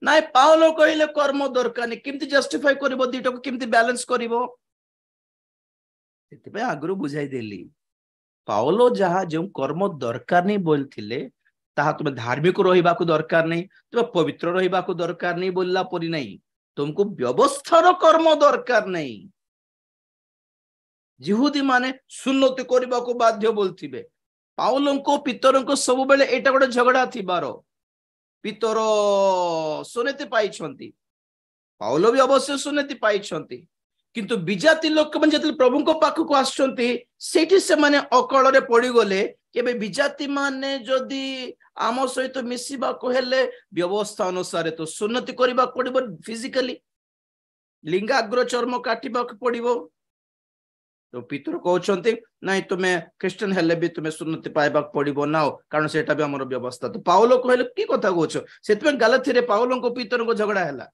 नाय, पाउलो कहले कर्म दरकार नहीं। केमती जस्टिफाई करबो? दीटा को केमती बैलेंस करबो? सेति पे आगरु बुझाई देली। पाउलो जहा जो कर्म दरकार नहीं बोलथिले ताहा तुम धार्मिक रहिबा को दरकार नहीं, तुम पवित्र रहिबा को दरकार नहीं बोलला परी नहीं। तुमको व्यवस्थार कर्म दरकार नहीं। जिहुदी माने सुन्नति करबा को बाध्य बोलथिबे। पाउलंको पितरंको सब बेले एटा गोटे झगड़ा थिबारो। पितर सुनति पाइछंती, पाउलो भी अवश्य सुनति पाइछंती, किंतु विजाति लोक मन जतले प्रभु को पाख को आछंती सेठी से माने अकल रे पड़ी गले। केबे विजाति माने जदी आम सहित मिसिबा को हेले व्यवस्था अनुसार तो सुन्नति करबा पड़िबो। फिजिकली लिंगाग्र चर्म काटिबा को पड़िबो। तो पितर कहउछंती नाही तुमे क्रिश्चियन हेले भी तुमे सुन्नति पाइबा पड़िबो ना, कारण सेटा भी हमर व्यवस्था। तो पाउलो कहले की कथा कहउछो? सेतमे गलाती रे पाउलो को पितर को झगड़ा हैला।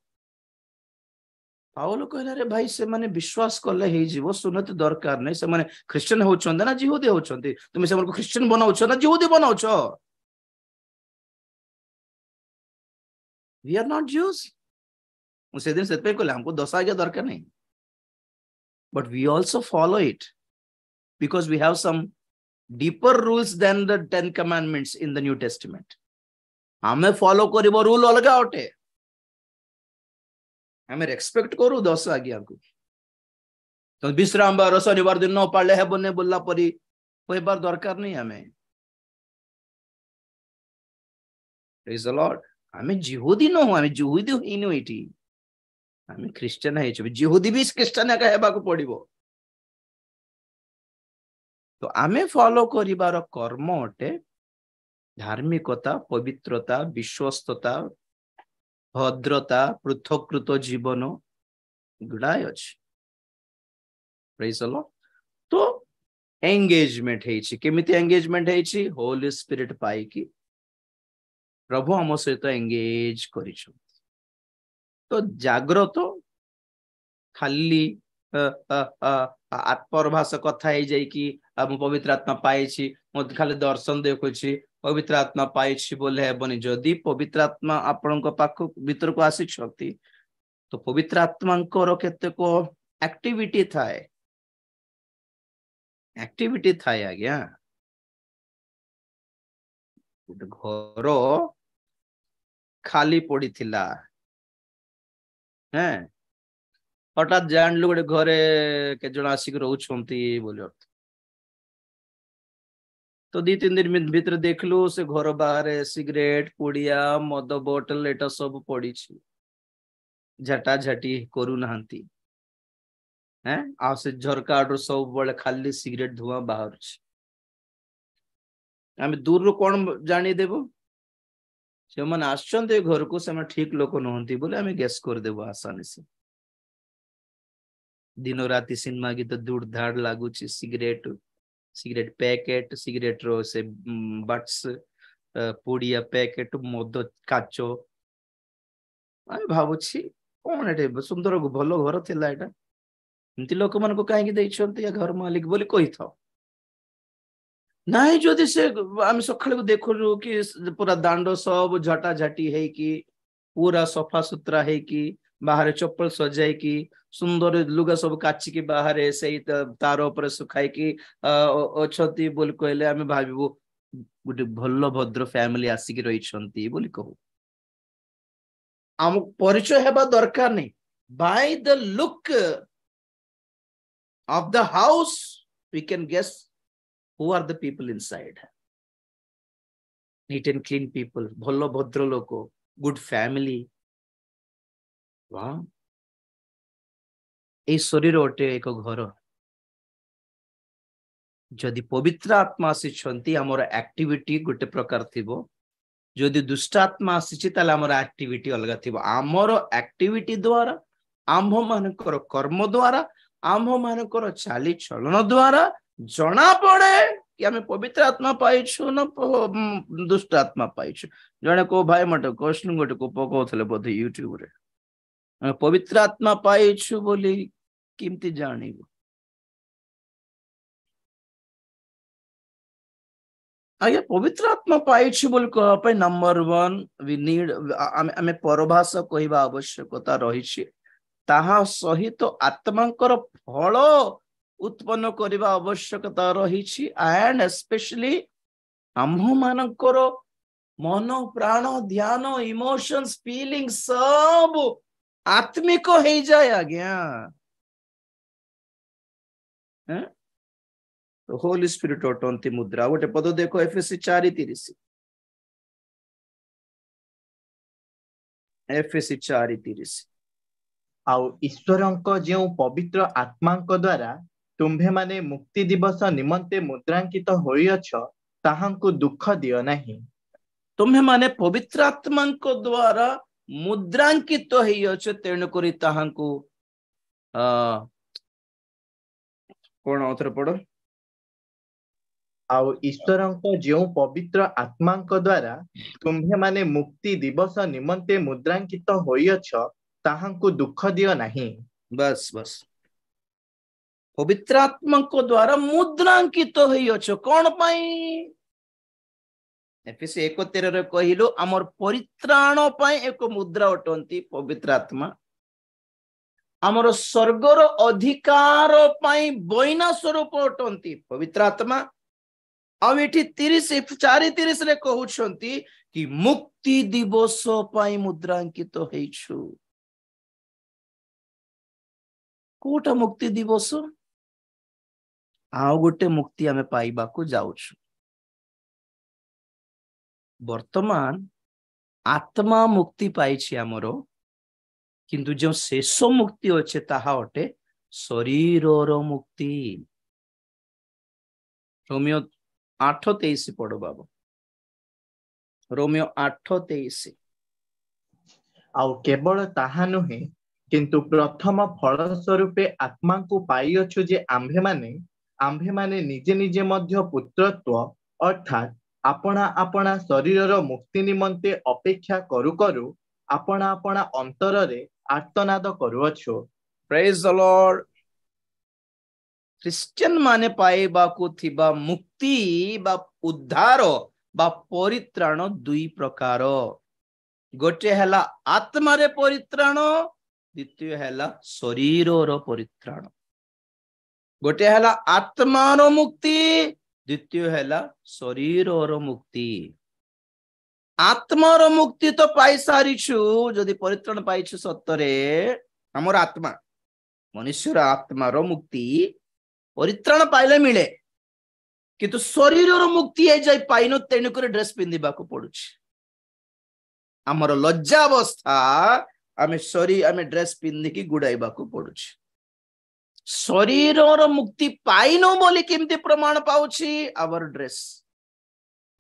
पाउलो कहला रे भाई से माने विश्वास करले हे जीवो, सुन्नति दरकार नै। से माने क्रिश्चियन होउछन ना जिहुदी होउछन? तुमे से हमर को क्रिश्चियन बनाउछ ना जिहुदी बनाउछ? We are not Jews. उसे दिन सेतपे कहले हमको 10 आज्ञा दरकार नहीं, but we also follow it. because we have some deeper rules than the 10 commandments in the New Testament. हमें फॉलो करिबो रूल अलगा होटे, हमें रेस्पेक्ट करू 10 आज्ञा को। तो विश्राम बार शनिवार दिन न पाले है बने बोलला परी कोई बार दरकार नहीं हमें। Praise the Lord. हमें जिहुदी न हो, हमें जिहुदी ही नो इटी, हमें क्रिश्चियन है छ, जिहुदी भी क्रिश्चियन का हेबा को पड़िबो। तो हमें फॉलो करिबार कर्म अटे धार्मिकता, पवित्रता, विश्वस्तता, भद्रता, पृथकृत जीवन गुड़ाए अच्छे। Praise the Lord. तो एंगेजमेंट है, केमिति एंगेजमेंट है? होली स्पिरिट पाई कि प्रभु आम सहित एंगेज कर। तो जाग्रत खाली आत्मरभास कथा है जाई कि पवित्र आत्मा पाई, खाली दर्शन देखुची पवित्र आत्मा पाई बोले हेबनी। जदि पवित्र आत्मा आपण पाख भीतर को आसी शक्ति, तो पवित्र आत्मा केतेक एक्टिविटी थाए, एक्टिविटी थाए आज्ञा। घर खाली पड़ी थिला, हैं हठात जान लो गोटे घरे के जन आसिक रोचंती बोले अर्थ। तो 2-3 दिन भीतर देखलु से घर बाहर सिगरेट, पुड़िया, मद बोतल एटा सब पड़ी, झटा झटी करू नहांती हैं। आ से झरका आडर सब बळे खाली सिगरेट धुआं बाहर। आमे दूर रो कोन जानी देबो? से मन आछंते घर को, से ठीक लोक नहंती बोले आमे गेस कर देबो आसानी से। दिन राति सिनेमा गीत दूर धाड़ लागुची, सिगरेट सिगरेट पैकेट, सिगरेट रो से बट्स, पुड़िया पैकेट, मद काचो। आमे भाबुची कोन एटे सुंदर भलो घर थिला एटा, एमती लोक मन को काहे दैछंती या घर मालिक बोली कहि थाओ नहीं। जदि से आम सकाळ देखु कि पूरा दांड सब झटा झटी है कि पूरा सफा सुतरा है कि बाहर चप्पल सजाई कि सुंदर लुगा सब काची कि बाहर से तार ऊपर सुखाई कि अच्छी बोली कहले आम भावु गोटे भल भद्र फैमिली आसिक रही बोली कहू। आम परिचय हेबा दरकार नहीं। By the look of the house we can guess who are the people inside. Neat and clean people, भलो भद्र लोको, good family. वाह, ए शरीर ओटे एक घर। जदि पवित्र आत्मा आसी आमर एक्टिविटी गोटे प्रकार थिबो, जदि दुष्ट आत्मा आसी ताले आमर एक्टिविटी अलग थिबो। आमर एक्टिविटी द्वारा, आम्भ मानकर कर्म द्वारा, आम्भ मानकर चाली चलन द्वारा जना पड़े कि आमे पवित्र आत्मा पाइछु न दुष्ट आत्मा पाइछु। जने को भाई मटे क्वेश्चन गोटे को पकोथले बोधे यूट्यूब रे, पवित्र आत्मा पाइछु बोली किमती जानिबो? आगे पवित्र आत्मा पाइछु बोली कह पे नंबर 1 वी नीड आमे परभाष कहबा आवश्यकता रहिछि। ताहा सहित आत्मांकर फल उत्पन्न करबा आवश्यकता रहिछि। एंड स्पेशली आम्भ मानकर मन, प्राण, ध्यान, इमोशंस, फीलिंग सब आत्मिक हो जाए आज्ञा। तो होली स्पिरिट अटंती मुद्रा गोटे पद देखो एफएससी 4:30, एफएससी 4:30। आउ ईश्वरंक जो पवित्र आत्मांक द्वारा तुम्भे माने मुक्ति दिवस निमंते मुद्रांकित होइअछ, ताहांकु दुख दियो नहीं। तुम्हें माने पवित्र आत्मांक द्वारा मुद्रांकित होइअछ, तेणु करी ताहांकु कोन औथर पड़ो। आउ ईश्वरंक जो पवित्र आत्मांक द्वारा तुम्भे माने मुक्ति दिवस निमंते मुद्रांकित होइअछ, ताहांकु दुख दियो नहीं। बस बस, पवित्र आत्मांक द्वारा मुद्रांकित होइअछ कोन पई? एफएससी 1:13 रे कहिलो हमर परित्राण पई एक मुद्रा अटंती पवित्र आत्मा। ଆମର ସ୍ୱର୍ଗର ଅଧିକାର ପାଇଁ ବଇନା ସ୍ୱରୂପ ଅଟନ୍ତି ପବିତ୍ର ଆତ୍ମା। ଆଉ ଏଠି 4:30 ରେ କହୁଛନ୍ତି କି ମୁକ୍ତି ଦିବସ ପାଇଁ ମୁଦ୍ରାଙ୍କିତ ହେଇଛୁ। କୋଉଟା ମୁକ୍ତି ଦିବସ? ଆଉ ଗୋଟେ ମୁକ୍ତି ଆମେ ପାଇବାକୁ ଯାଉଛୁ। ବର୍ତ୍ତମାନ ଆତ୍ମା ମୁକ୍ତି ପାଇଛି ଆମର, କିନ୍ତୁ ଯେଉଁ ଶେଷ ମୁକ୍ତି ଅଛି ତାହା ଅଟେ ଶରୀରର ମୁକ୍ତି। ରୋମିଓ 8:23 ପଢ ବାବୁ। ରୋମିଓ 8:23। ଆଉ କେବଳ ତାହା ନୁହେଁ, କିନ୍ତୁ ପ୍ରଥମ ଫଳ ସ୍ୱରୂପେ ଆତ୍ମାଙ୍କୁ ପାଇଅଛୁ ଯେ ଆମ୍ଭେମାନେ ନିଜେ ନିଜେ ମଧ୍ୟ ପୁତ୍ରତ୍ୱ ଅର୍ଥାତ୍ ଆପଣା ଆପଣା ଶରୀରର ମୁକ୍ତି ନିମନ୍ତେ ଅପେକ୍ଷା କରୁ କରୁ ଆପଣା ଆପଣା ଅନ୍ତରରେ ଆର୍ତ୍ତନାଦ କରୁଅଛୁ। ପ୍ରେଜ୍ ଦ ଲର୍ଡ। ଖ୍ରୀଷ୍ଟିଆନ ମାନେ ପାଇବାକୁ ଥିବା ମୁକ୍ତି ବା ଉଦ୍ଧାର ବା ପରିତ୍ରାଣ ଦୁଇ ପ୍ରକାର। ଗୋଟେ ହେଲା ଆତ୍ମାରେ ପରିତ୍ରାଣ, ଦ୍ୱିତୀୟ ହେଲା ଶରୀରର ପରିତ୍ରାଣ। ଗୋଟେ ହେଲା ଆତ୍ମାର ମୁକ୍ତି, ଦ୍ୱିତୀୟ ହେଲା ଶରୀରର ମୁକ୍ତି। ଆତ୍ମାର ମୁକ୍ତି ତ ପାଇସାରିଛୁ, ଯଦି ପରିତ୍ରାଣ ପାଇଛୁ ସତରେ ଆମର ଆତ୍ମା, ମନୁଷ୍ୟର ଆତ୍ମାର ମୁକ୍ତି ପରିତ୍ରାଣ ପାଇଲେ ମିଳେ, କିନ୍ତୁ ଶରୀରର ମୁକ୍ତି ଏଯାଇ ପାଇନ, ତେଣୁକରି ଡ୍ରେସ ପିନ୍ଧିବାକୁ ପଡୁଛି। ଆମର ଲଜ୍ଜା ଅବସ୍ଥା ଆମେ ଡ୍ରେସ ପିନ୍ଧିକି ଗୁଡାଇବାକୁ ପଡୁଛି। ଶରୀରର ମୁକ୍ତି ପାଇନୁ ବୋଲି କେମିତି ପ୍ରମାଣ ପାଉଛି? ଆମର ଡ୍ରେସ।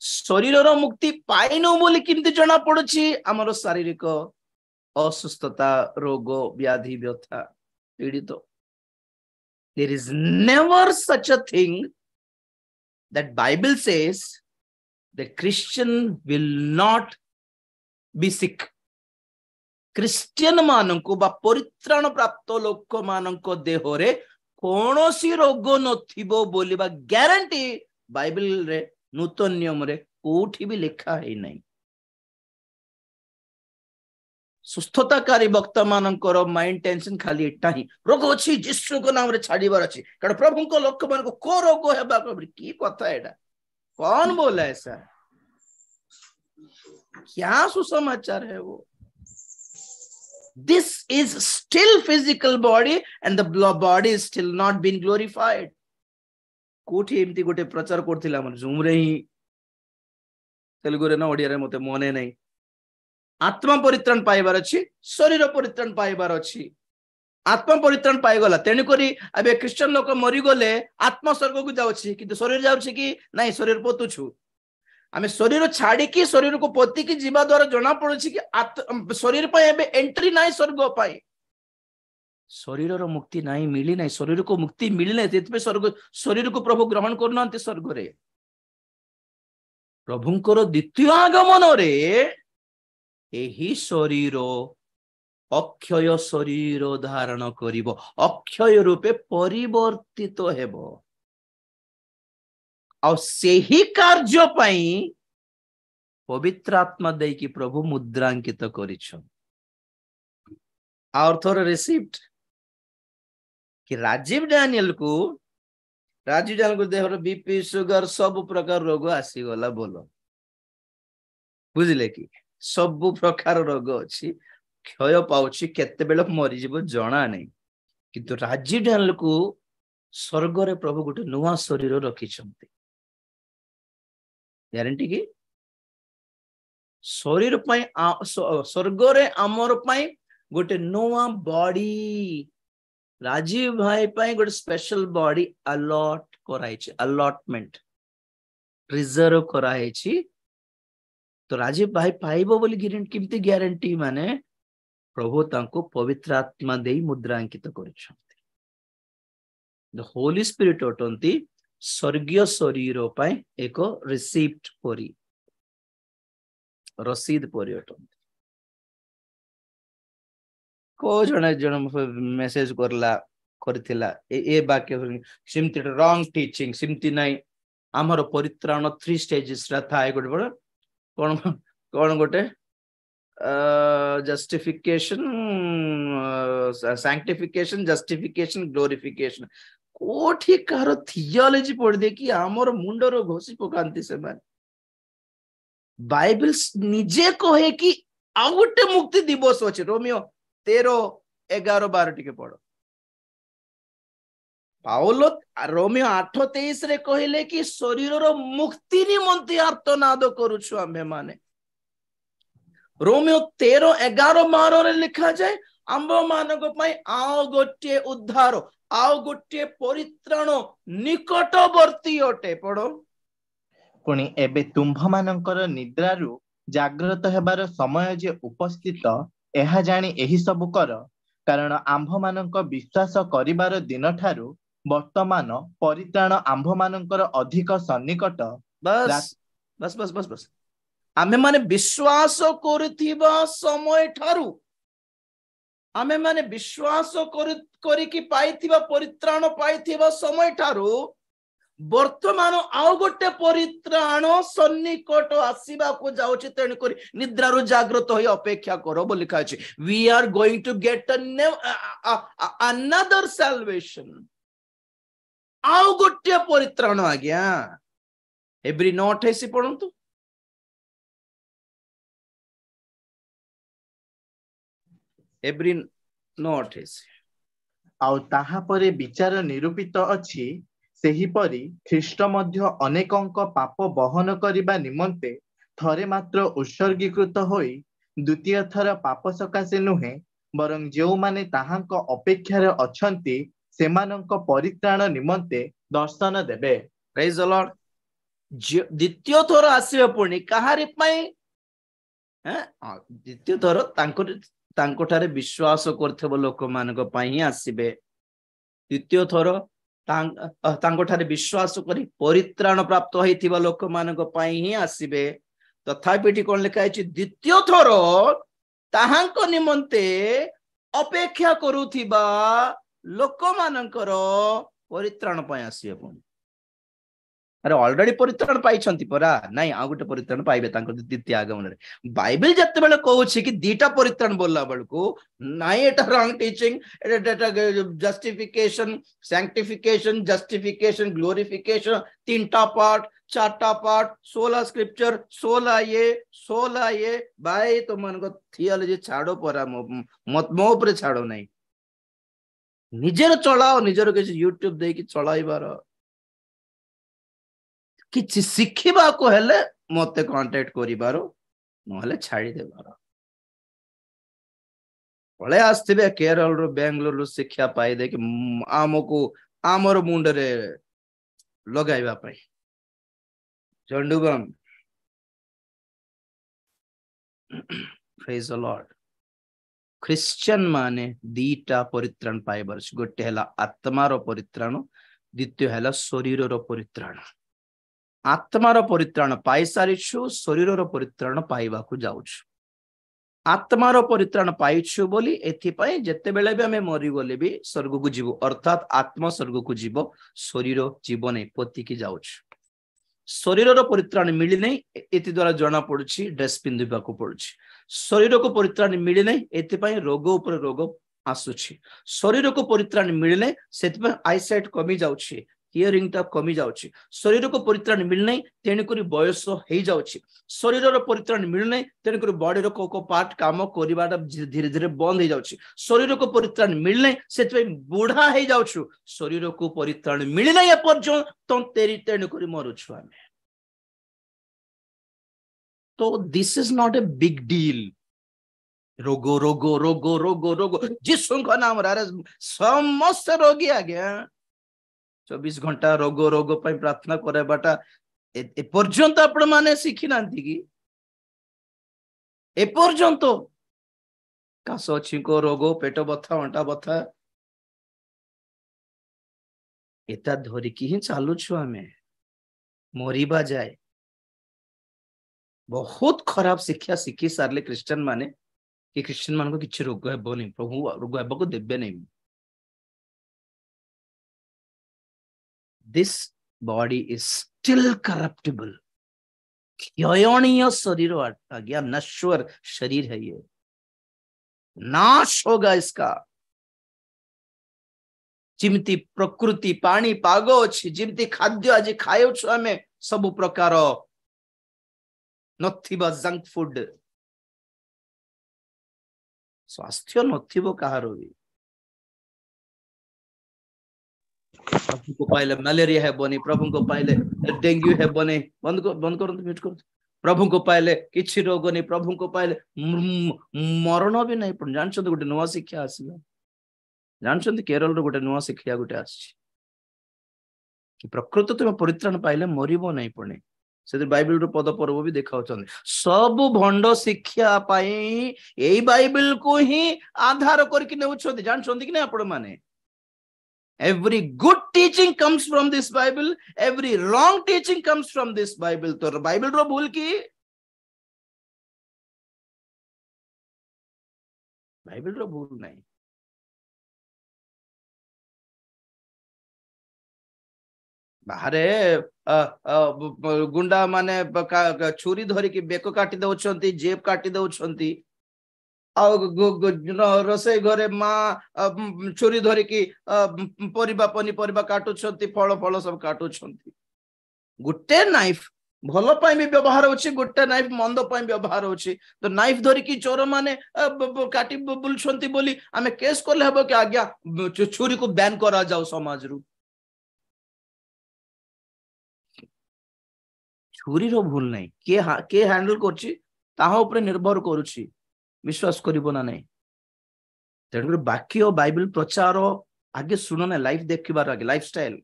ଶରୀରର ମୁକ୍ତି ପାଇନୁ ବୋଲି କେମିତି ଜଣା ପଡୁଛି? ଆମର ଶାରୀରିକ ଅସୁସ୍ଥତା, ରୋଗ, ବ୍ୟାଧି, ବ୍ୟଥା, ପୀଡିତ। There is never such a thing that Bible says that Christian will not be sick. Christian ମାନଙ୍କୁ ବା ପରିତ୍ରାଣ ପ୍ରାପ୍ତ ଲୋକମାନଙ୍କ ଦେହରେ କୌଣସି ରୋଗ ନଥିବ ବୋଲି ବା ଗ୍ୟାରେଣ୍ଟି ବାଇବେଲରେ ନୂତନ ନିୟମରେ କୋଉଠି ବି ଲେଖା ହେଇନାହିଁ। ସୁସ୍ଥତାକାରୀ ବକ୍ତା ମାନଙ୍କର ମାଇଣ୍ଡ ଟେନସନ ଖାଲି ଏଟା ହିଁ, ରୋଗ ଅଛି ଯୀଶୁଙ୍କ ନାମରେ ଛାଡିବାର ଅଛି, କାରଣ ପ୍ରଭୁଙ୍କ ଲୋକମାନଙ୍କୁ କୋଉ ରୋଗ ହେବାକୁ? କି କଥା ଏଟା? କौन बोला ऐसा? क्या सुसमाचार है वो? This is still physical body and the body is still not been glorified. कोठी एमती गोटे प्रचार करथिला मन जूम रे ही, तेलुगु रे ना ओडिया रे मते मने नहीं। आत्मा परित्राण पाइबार अछि, शरीर परित्राण पाइबार अछि। आत्मा परित्राण पाइगला, तेणुकरी अबे क्रिश्चियन लोक मरी गले आत्मा स्वर्ग को जाउछि, किंतु शरीर जाउछि कि नहीं? शरीर पोतुछु। आमे शरीर छाड़ी की शरीर को पोती की जीवा द्वारा जना पड़ुछि कि शरीर पे एबे एंट्री नाही स्वर्ग पाए। शरीर रो मुक्ति नाही मिली नाही, शरीर को मुक्ति मिली नाही, तेतपे स्वर्ग शरीर को प्रभु ग्रहण करनांते स्वर्ग रे। प्रभुंकर द्वितीय आगमन रे एही शरीर अक्षय शरीर धारण करिवो, अक्षय रूपे परिवर्तित हेबो। और सेही कार्य पई पवित्र आत्मा दे कि प्रभु मुद्रांकित करिछन। और थोर रिसीप्ट कि राजीव डैनियल को देहर बीपी सुगर सब प्रकार रोग आसी गला बोलो, बुझले कि सब प्रकार रोग अछि, क्षय पाउछि, केते बेले मरि जीव जणा नै, किंतु राजीव डैनियल को स्वर्ग रे प्रभु गोटे नुवा शरीर रखिछन्ते। ग्यारंटी की शरीर पई स्वर्ग रे हमर पई गोटे नुवा बॉडी, राजीव भाई पई गोटे स्पेशल बॉडी अलॉट कराइछि, अलॉटमेंट रिजर्व कराइछि। तो राजीव भाई पाइबो बोली केमती ग्यारंटी? माने प्रभु तांको पवित्र आत्मा देई मुद्रांकित करिछन्ते। द होली स्पिरिट अटंती स्वर्गीय शरीर पई एक रिसीप्ट परी, रसीद परी अटंती। को जने मेसेज करथिला ए वाक्य सिमती रॉन्ग टीचिंग सिमती नाही। हमर परित्राण 3 स्टेजेस रा थाए, गोटे बड़ कोन गोटे जस्टिफिकेशन, sanctification, justification, glorification. कोठी कार थियोलॉजी पढ़ दे कि आमर मुंडर घोषी पकांती से मान बाइबल निजे कहे कि आउ गोटे मुक्ति दिवस अच्छे रोमियो 13:11-12 टिके पढ़ पाउलो रोमियो 8:23 रे कहले कि शरीर मुक्ति निमंते आर्तनाद करूछु आम्भे माने रोमियो 13:11-12 रे लिखा जाए आंब मानक पई आउ गोटे उद्धार आउ गोटे परित्राण निकटवर्ती अटे पढ़ो पुणी एबे तुम्भ मानकर निद्रारू जाग्रत हेबार समय जे उपस्थित एहा जानी एही सब कर कारण आंभ मानक विश्वास करिबार दिन ठारू वर्तमान परित्राण आंभ मानकर अधिक सन्निकट बस बस बस बस बस आमे माने विश्वास करथिबा समय ठारू आमे माने विश्वास करिकी पाइथिबा परित्राण पाइथिबा समय ठारू वर्तमान आउ गोटे परित्राण सन्निकट आसीबा को जाउछि तेन करी निद्रारु जागृत होई अपेक्षा करो बोली लिखा अछि we are going to get another salvation आउ गोटे परित्राण आज्ञा एब्री 9:28 पढंतु एब्री 9:28 आउ ताहा परे विचार निरूपित अछि सेहीपरि ख्रीष्ट मध्य अनेकंक पाप बहन करिबा निमंते थरे मात्र उत्सर्गीकृत होई द्वितीय थर पाप सकाशे नुहे बरं जेउ माने ताहांक अपेक्षार अछंती सेमानंक परित्राण निमंते दर्शन देबे प्रेज द लॉर्ड द्वितीय थर आसीबे पुणी कहारि पई द्वितीय थर तांकोठारे विश्वास करथबो लोक मानक पई आसीबे द्वितीय थर तांकोठारे विश्वास करी परित्राण प्राप्त होइथिबा लोक मानक पई ही आसीबे तथापि कोन लिखा अछि द्वितीय थर ताहांक निमंते अपेक्षा करूथिबा लोक मानकर परित्राण पई आसीबे पुणी अरे ऑलरेडी परित्राण पाइछंती परा नाही आ गोटे परित्राण पाइबे तांको द्वितीय आगमन रे बाइबल जत्ते बेले कहउछि कि दीटा परित्राण बोलला बेलको नाही एटा रॉन्ग टीचिंग एटा जस्टिफिकेशन सैंक्टिफिकेशन जस्टिफिकेशन ग्लोरिफिकेशन तीनटा पार्ट चारटा पार्ट 16 स्क्रिप्चर 16 ये भाई तो मन को थियोलॉजी छाड़ो परा मत मो ऊपर छाड़ो नाही निजेर चलाओ निजेर के यूट्यूब दे कि चलाइबार किछि शिखिबा को हेले मते कांटेक्ट करिबारो नहले छाड़ी देबारो पळे आस्थिबे केरल रो बेंगलोर रो शिक्षा पाई दे कि आमको आमर मुंडरे लगाइबा पई चंडुगम प्रेज द लॉर्ड क्रिश्चियन माने दीटा परित्राण पाइबार गोटे हला आत्मार परित्राण द्वितीय हला शरीर रो परित्राण आत्मार परित्राण पाई सारिछु शरीर परित्राण पाइबा को जाउछु आत्मार परित्राण पाइछु बोली एथि पई जत्ते बेले भी हमें मरि गले भी स्वर्ग को जीवो अर्थात आत्मा स्वर्ग को जीवो शरीर जीवन पति की जाउछु शरीर परित्राण मिली नहीं एति द्वारा जना पड़ुछि ड्रेस पिंदिबा को पड़ुछि शरीर को परित्राण मिली नहीं एथि पई रोग ऊपर रोग आसुछि शरीर को परित्राण मिली नहीं सेति पई आईसाइट कमी जाउछि हियरिंग टा कमी जाउछि शरीर को परित्राण मिलनै तेन करी बयस हे जाउछि शरीर रो परित्राण मिलनै तेन करी बॉडी रो को पार्ट काम करिबाटा धीरे धीरे बंद हे जाउछि शरीर को परित्राण मिलनै सेतै बूढ़ा हे जाउछु शरीर को परित्राण मिलनै ए पर्यंत तेरी तेन करी मरुछु आमे तो this is not a big deal रोगो रोगो रोगो रोगो रोगो जिसु का नाम रे समस्त रोगी आ गया 24 घंटा रोग रोग पर प्रार्थना करे बाटा ए पर्यंत आपण माने शिखि नांती कि ए पर्यंत कास छिको रोग पेट बथा अंटा बथा एता धरि कि ही चालू छु हमें मरिबा जाए बहुत खराब शिक्षा शिखि सारले क्रिश्चियन माने कि क्रिश्चियन मान को किछ रोग हेबो नै प्रभु रोग हेबो को देबे नै this body is still corruptible क्षयणीय शरीर आज्ञा नश्वर शरीर है ये नाश होगा इसका जिमती प्रकृति पानी पाग अच्छी जिमती खाद्य आज खाऊ आम सब प्रकार नथिबा जंक फूड स्वास्थ्य नथिबो कहारो भी प्रभु को पाइले मलेरिया हेबनी प्रभु को पाइले डेंगू हेबनी बंद कर म्यूट कर प्रभु को पाइले किछि रोग नहीं प्रभु को पाइले मरण भी नहीं पण जानछन गोटे नुवा शिक्षा आसीला जानछन केरल रो गोटे नुवा शिक्षा गोटे आछि कि प्रकृति तुम परित्राण पाइले मरिबो नहीं पणे से बाइबल रो पद पर्व भी देखाउछन सब भंड शिक्षा पाई एई बाइबल को ही आधार करके नेउछन जानछन कि नै आपण माने every good teaching comes from this Bible, every wrong teaching comes from this Bible. तो बाइबल रो भूल की बाइबल रो भूल नहीं बाहरे गुंडा माने छुरी धरी की बेक काटी दउछंती जेब काटी दउछंती रोषे घरे माँ छुरी धरिकी परिबा पनीपरिबा काटुछंती फल फल सब काटुछंती गुटे नाइफ भल पाई भी व्यवहार होछि गुटे नाइफ मंद पाई व्यवहार होछि तो नाइफ धरिकी चोर माने काटी बुलछंती बोली आमे केस करले हबो कि आज्ञा छुरी को बैन करा जाओ समाज रु छुरी रो भूल नहीं के हैंडल करछि ताहा ऊपर निर्भर करूछि विश्वास करिबो ना नहीं तेणुकर बाकी और बाइबल प्रचार आगे सुनो ना लाइफ देखिबार आगे लाइफस्टाइल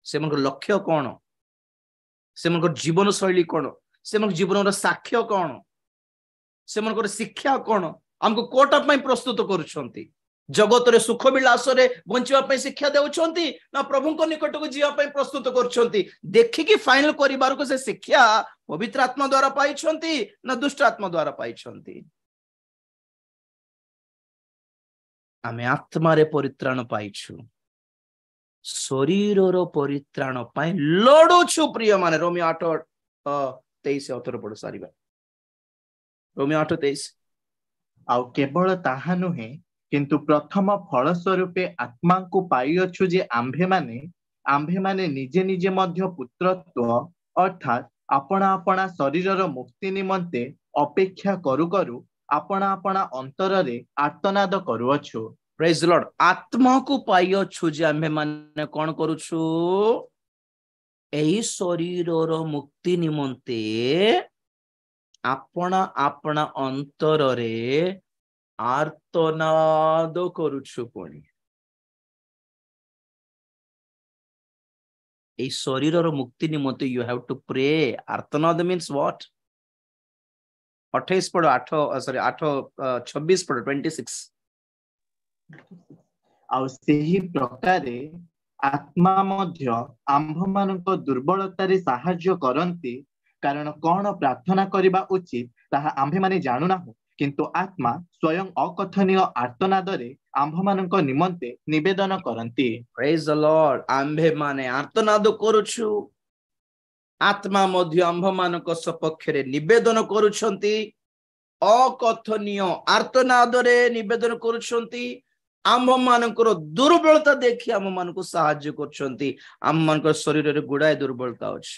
से मन लक्ष्य कौन से मन जीवन शैली कौन से मन जीवन साक्ष्य कौन से मन शिक्षा कौन हमको कोटा पई प्रस्तुत करूछंती जगत रे सुख विलास रे बंचिबा पई शिक्षा देउछंती ना प्रभु को निकट को जीवा पई प्रस्तुत करूछंती देखि कि फाइनल करिबार को से शिक्षा पवित्र आत्मा द्वारा पाइछंती ना दुष्ट आत्मा द्वारा पाइछंती आमे आत्मा रे परित्राण पाइछु शरीर रो परित्राण पाई लडुछु प्रिय माने रोमियो 8:23 अथर पढ सारिबा रोमियो 8:23 आउ केवल ताहा नुहे किंतु प्रथम फल स्वरूपे आत्मा को पाइअछु जे आंभे माने निजे निजे मध्य पुत्रत्व अर्थात अपना अपना शरीर रो मुक्ति निमंते अपेक्षा करू करू अपना अपना अंतर रे आर्तनाद करूअछु प्रेज द लॉर्ड आत्मा को पाइअछु जे आंभे माने कोन करूछु एही शरीर रो मुक्ति निमंते अपना अपना अंतर रे आर्तनाद करूछु पुणी ए शरीर रो मुक्ति निमंते यू हैव टू प्रे आर्तनाद मीन्स व्हाट 28 पढ़ो 26 पढ़ो 26 आउ सेही प्रकारे आत्मा मध्य आंभ मानक दुर्बलता रे सहाय्य करंती कारण कोन प्रार्थना करिबा उचित ताहा आंभे माने जानु नाहु किंतु आत्मा स्वयं अकथनीय आर्तनाद रे आंभ मानक निमंते निवेदन करंती प्रेज द लॉर्ड आंभे माने आर्तनाद करूछु आत्मा मध्य आंभ मानक सपक्ष रे निवेदन करूछंती अकथनीय आर्तनाद रे निवेदन करूछंती आंभ मानकर दुर्बलता देखि आम मानक सहाय्य करछंती आम मानकर शरीर रे गुडाय दुर्बलता अछि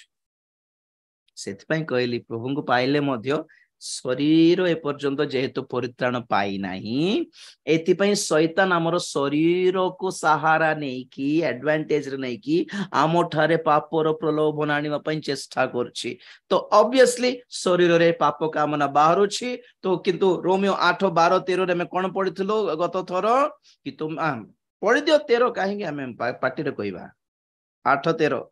सेति पई कहली प्रभु को पाइले मध्य शरीर एपर्यंत जेहेतु परित्राण पाई नाही एति पई शैतान हमर शरीर को सहारा नहीं की एडवांटेज रे नहीं की आमो ठारे पापर प्रलोभन आनिबा पई चेष्टा करछि तो ऑब्वियसली शरीर रे पाप कामना बाहर अछि तो किंतु रोमियो 8:12-13 रे में कोन पढिथिलो गत थर कि तुम पढि दियो 13 काहेकि हम पार्टी रे कहबा 8:13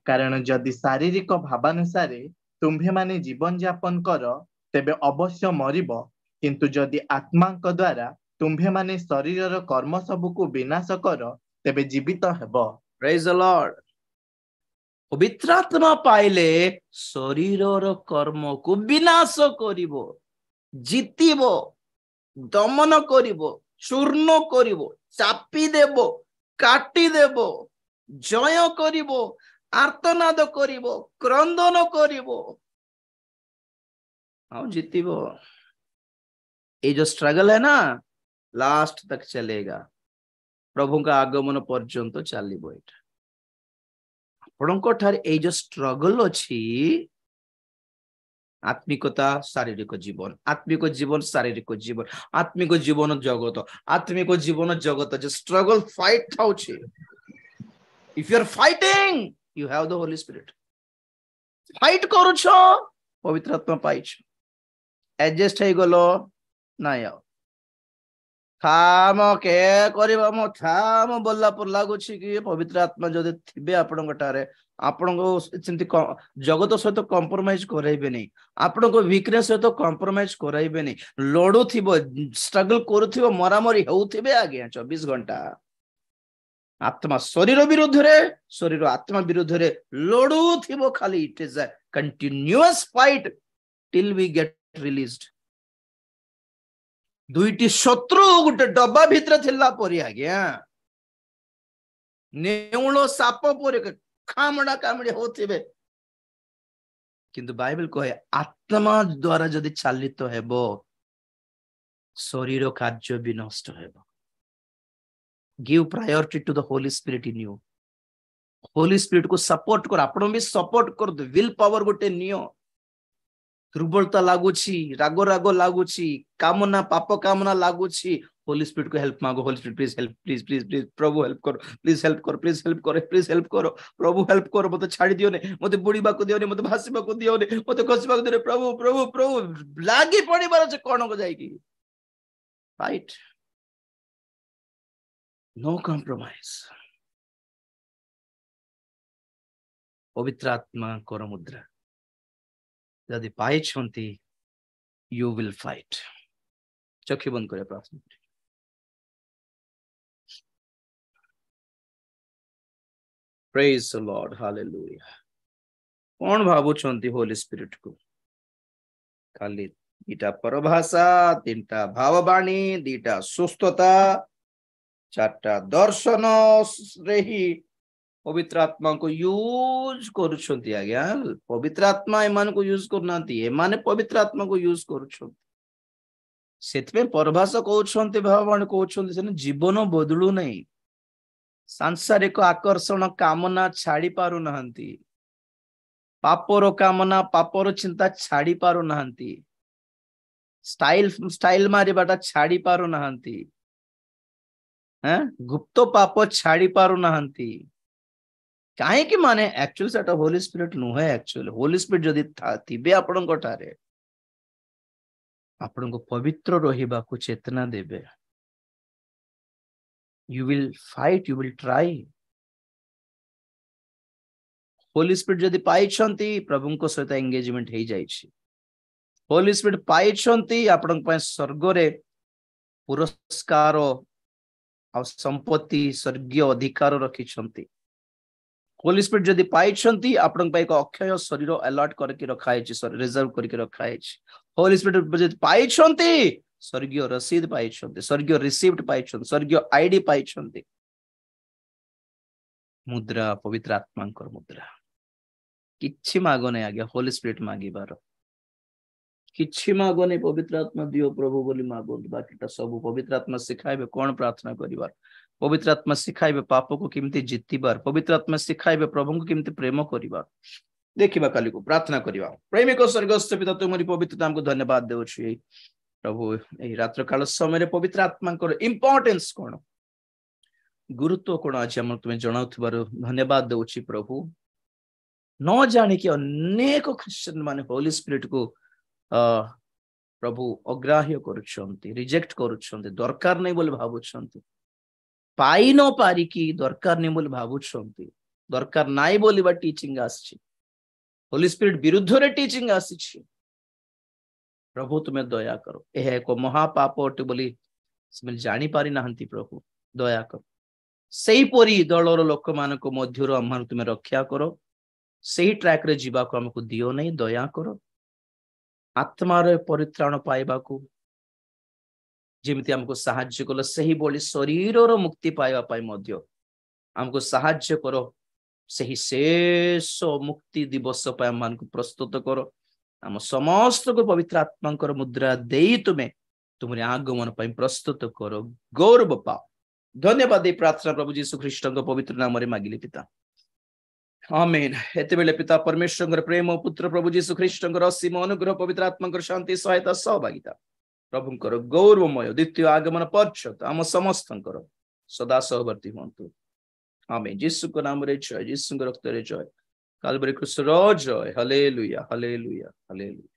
कारण जदि शारीरिक भावानुसारे तुम्भे माने जीवन यापन कर तेबे अवश्य मरिब किंतु जदि आत्मा द्वारा तुम्भे माने शरीर कर्म सबु को विनाश कर तेबे जीवित हेबो प्रेज द लॉर्ड पवित्र आत्मा पाइले शरीर कर्म को विनाश करिवो जीतिबो दमन करिवो चूर्ण करिवो चापी देबो काटी देबो जय करिवो आर्तनाद करिवो क्रंदन करिवो जीतिबो ये जो स्ट्रगल है ना लास्ट तक चलेगा प्रभु का आगमन पर्यंत चलिबो एटा आपणको ठार ए जो स्ट्रगल अछि आत्मिकता शारीरिक जीवन शारीरिक जीवन आत्मिक जीवन जगत आत्मिक जीवन जगत जो स्ट्रगल फाइट थाउछि if you are fighting you have the Holy Spirit fight करूछो पवित्र आत्मा पाइछ एडजस्ट हे गलो नाय थाम के करबा मो थाम बोलला पर लागुछि कि पवित्र आत्मा जदि थिबे आपन गटारे आपन को सेमति जगत सहित कंप्रोमाइज कराइबे नहीं आपन को वीकनेस सहित कंप्रोमाइज कराइबे नहीं लड़ू थिबो स्ट्रगल करूथिबो मरामरी होउथिबे आगे 24 घंटा आत्मा शरीर विरुद्ध रे शरीर आत्मा विरुद्ध रे लड़ू थिबो खाली it is a continuous fight till we get released दुईटी शत्रु गोटे डब्बा भितर थिला परी आज्ञा नेउलो साप परी खामड़ा कामड़ी होथिबे किंतु बाइबल कहे आत्मा द्वारा जदि चालित हेबो शरीर कार्य भी नष्ट हेबो give priority to the Holy Spirit in you Holy Spirit को सपोर्ट कर आपण भी सपोर्ट कर दो विल पावर गोटे नियो दुर्बलता लागुछि रागो रागो लागुछि कामना पाप कामना लागुछि होली स्पिरिट को हेल्प मांगो Holi spirit please help please please please Prabhu help करो प्लीज हेल्प करो प्लीज हेल्प करो प्लीज हेल्प करो प्रभु हेल्प करो मते छाड़ी दियो ने मते बुड़ीबा को दियो ने मते भासीबा को दियो ने मते खसबा को दियो प्रभु प्रभु प्रभु लागी पड़ीबार से कोन को जाई की फाइट नो कॉम्प्रोमाइज पवित्र आत्मा कर मुद्रा यदि पाई छंती यू विल फाइट चक्षु बंद करे प्रार्थना प्रेज द लॉर्ड हालेलुया कौन भाबु छंती होली स्पिरिट को खाली दीटा परभाषा तीनटा भाववाणी दीटा सुस्थता चारटा दर्शन रे ही पवित्र आत्मा को यूज करुछंती आज्ञा पवित्र आत्मा एमान को यूज करनांती एमाने पवित्र आत्मा को यूज करुछंती सेतबे परभाषा कहउछंती भाववाणी कहउछंती से जीवन बदलू नहीं सांसारिक आकर्षण कामना छाड़ी पारु नहंती पापर कामना पापर चिंता छाड़ी पारु नहंती स्टाइल मारिबाटा छाड़ी पारु नहंती हैं गुप्त पाप छाड़ी पारु नहंती काहे कि माने एक्चुअली सेटा होली स्पिरिट नुहे एक्चुअली होली स्पिरिट जदि थिबे आपन कोठारे आपन को पवित्र रहिबा को चेतना देबे you will fight you will try Holi spirit जदि पाई छंती प्रभु को सहित एंगेजमेंट हे जाई छी होली स्पिरिट पाई छंती आपन पय स्वर्ग रे पुरस्कार आ संपत्ति स्वर्गीय अधिकार रखी छंती होली स्पिरिट जदि पाई छंती आपन पय एक अक्षय शरीर अलॉट करके रखाय छी रिजर्व करके रखाय छी होली स्पिरिट जदि पाई छंती स्वर्गीय रसीद पाई छंती स्वर्गीय रिसीप्ट पाई छंती स्वर्गीय आईडी पाई छंती मुद्रा पवित्र आत्मांकर मुद्रा किछि मागो नै आगे होली स्पिरिट मागिबार किछि मागो नै पवित्र आत्मा दियो प्रभु बोली मागो बाकीटा सब पवित्र आत्मा सिखाइबे कोन प्रार्थना करिबार पवित्र आत्मा सिखाइबे पाप को किमती जितिबार पवित्र आत्मा सिखाइबे प्रभु को किमती प्रेम करिबार देखिबा काली को प्रार्थना करिबा प्रेमिक स्वर्गस्थ पिता तुमरी पवित्र नाम को धन्यवाद देउ छी प्रभु ए रात्र काल समय रे पवित्र आत्मा को इंपोर्टेंस कोन गुरुत्व कोन अछि हम तुमे जणाउथबार धन्यवाद देउ छी प्रभु न जाने कि अनेक क्रिश्चियन माने होली स्पिरिट को प्रभु अग्राह्य करुछंती रिजेक्ट करुछंती दरकार नै बोली भाबुछंती पाई न पारी की दरकार नै बोली भाबुछंती दरकार नाइ बोलीबा टीचिंग आछि होली स्पिरिट विरुद्ध रे टीचिंग आछि प्रभु तुम्हें दया करो यह एक महापाप अटे बोली से जानी पारि नाहंती प्रभु दया करो सही परी दलर लोक मान मध्य आम तुम्हें रक्षा करो सही ट्रैक रे जीवा को हमको दियो नहीं दया करो आत्मार परित्राण पाइबा को जेमिति हमको साहाय्य कलो सही बोली शरीर मुक्ति पाइबा पाई मध्य हमको साहाय्य करो सही शेष मुक्ति दिवस पाई हमको प्रस्तुत करो आम समस्त को पवित्र आत्मा मुद्रा दे तुम्हें तुमरे आगमन पर प्रस्तुत करो गौरव पाओ धन्यवाद ये प्रार्थना प्रभु यीशु ख्रीष्ट पवित्र नाम रे मागिले पिता आमेन एते बेले पिता परमेश्वर प्रेम पुत्र प्रभु यीशु ख्रीष्ट असीम अनुग्रह पवित्र आत्मा शांति सहायता सहभागिता प्रभुंकर गौरवमय द्वितीय आगमन पर्यंत आम समस्त सदा सहवर्ती हूँ आमेन यीशु को नाम रे जय यीशु रक्त रे जय काल्वरी क्रूस रो जय hallelujah hallelujah hallelujah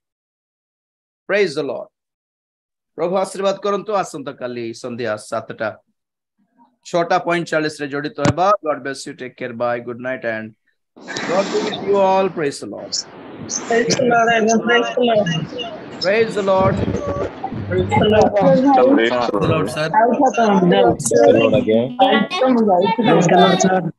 praise the lord प्रभु आशीर्वाद करंतु आसंता काली संध्या 7टा 6:45 रे जड़ित हेबा God bless you take care bye good night and God be with you all. Praise the Lord. Praise the Lord. Praise the Lord. Praise the Lord. Praise the Lord. Praise the Lord, sir. Praise the Lord again. Praise the Lord, sir.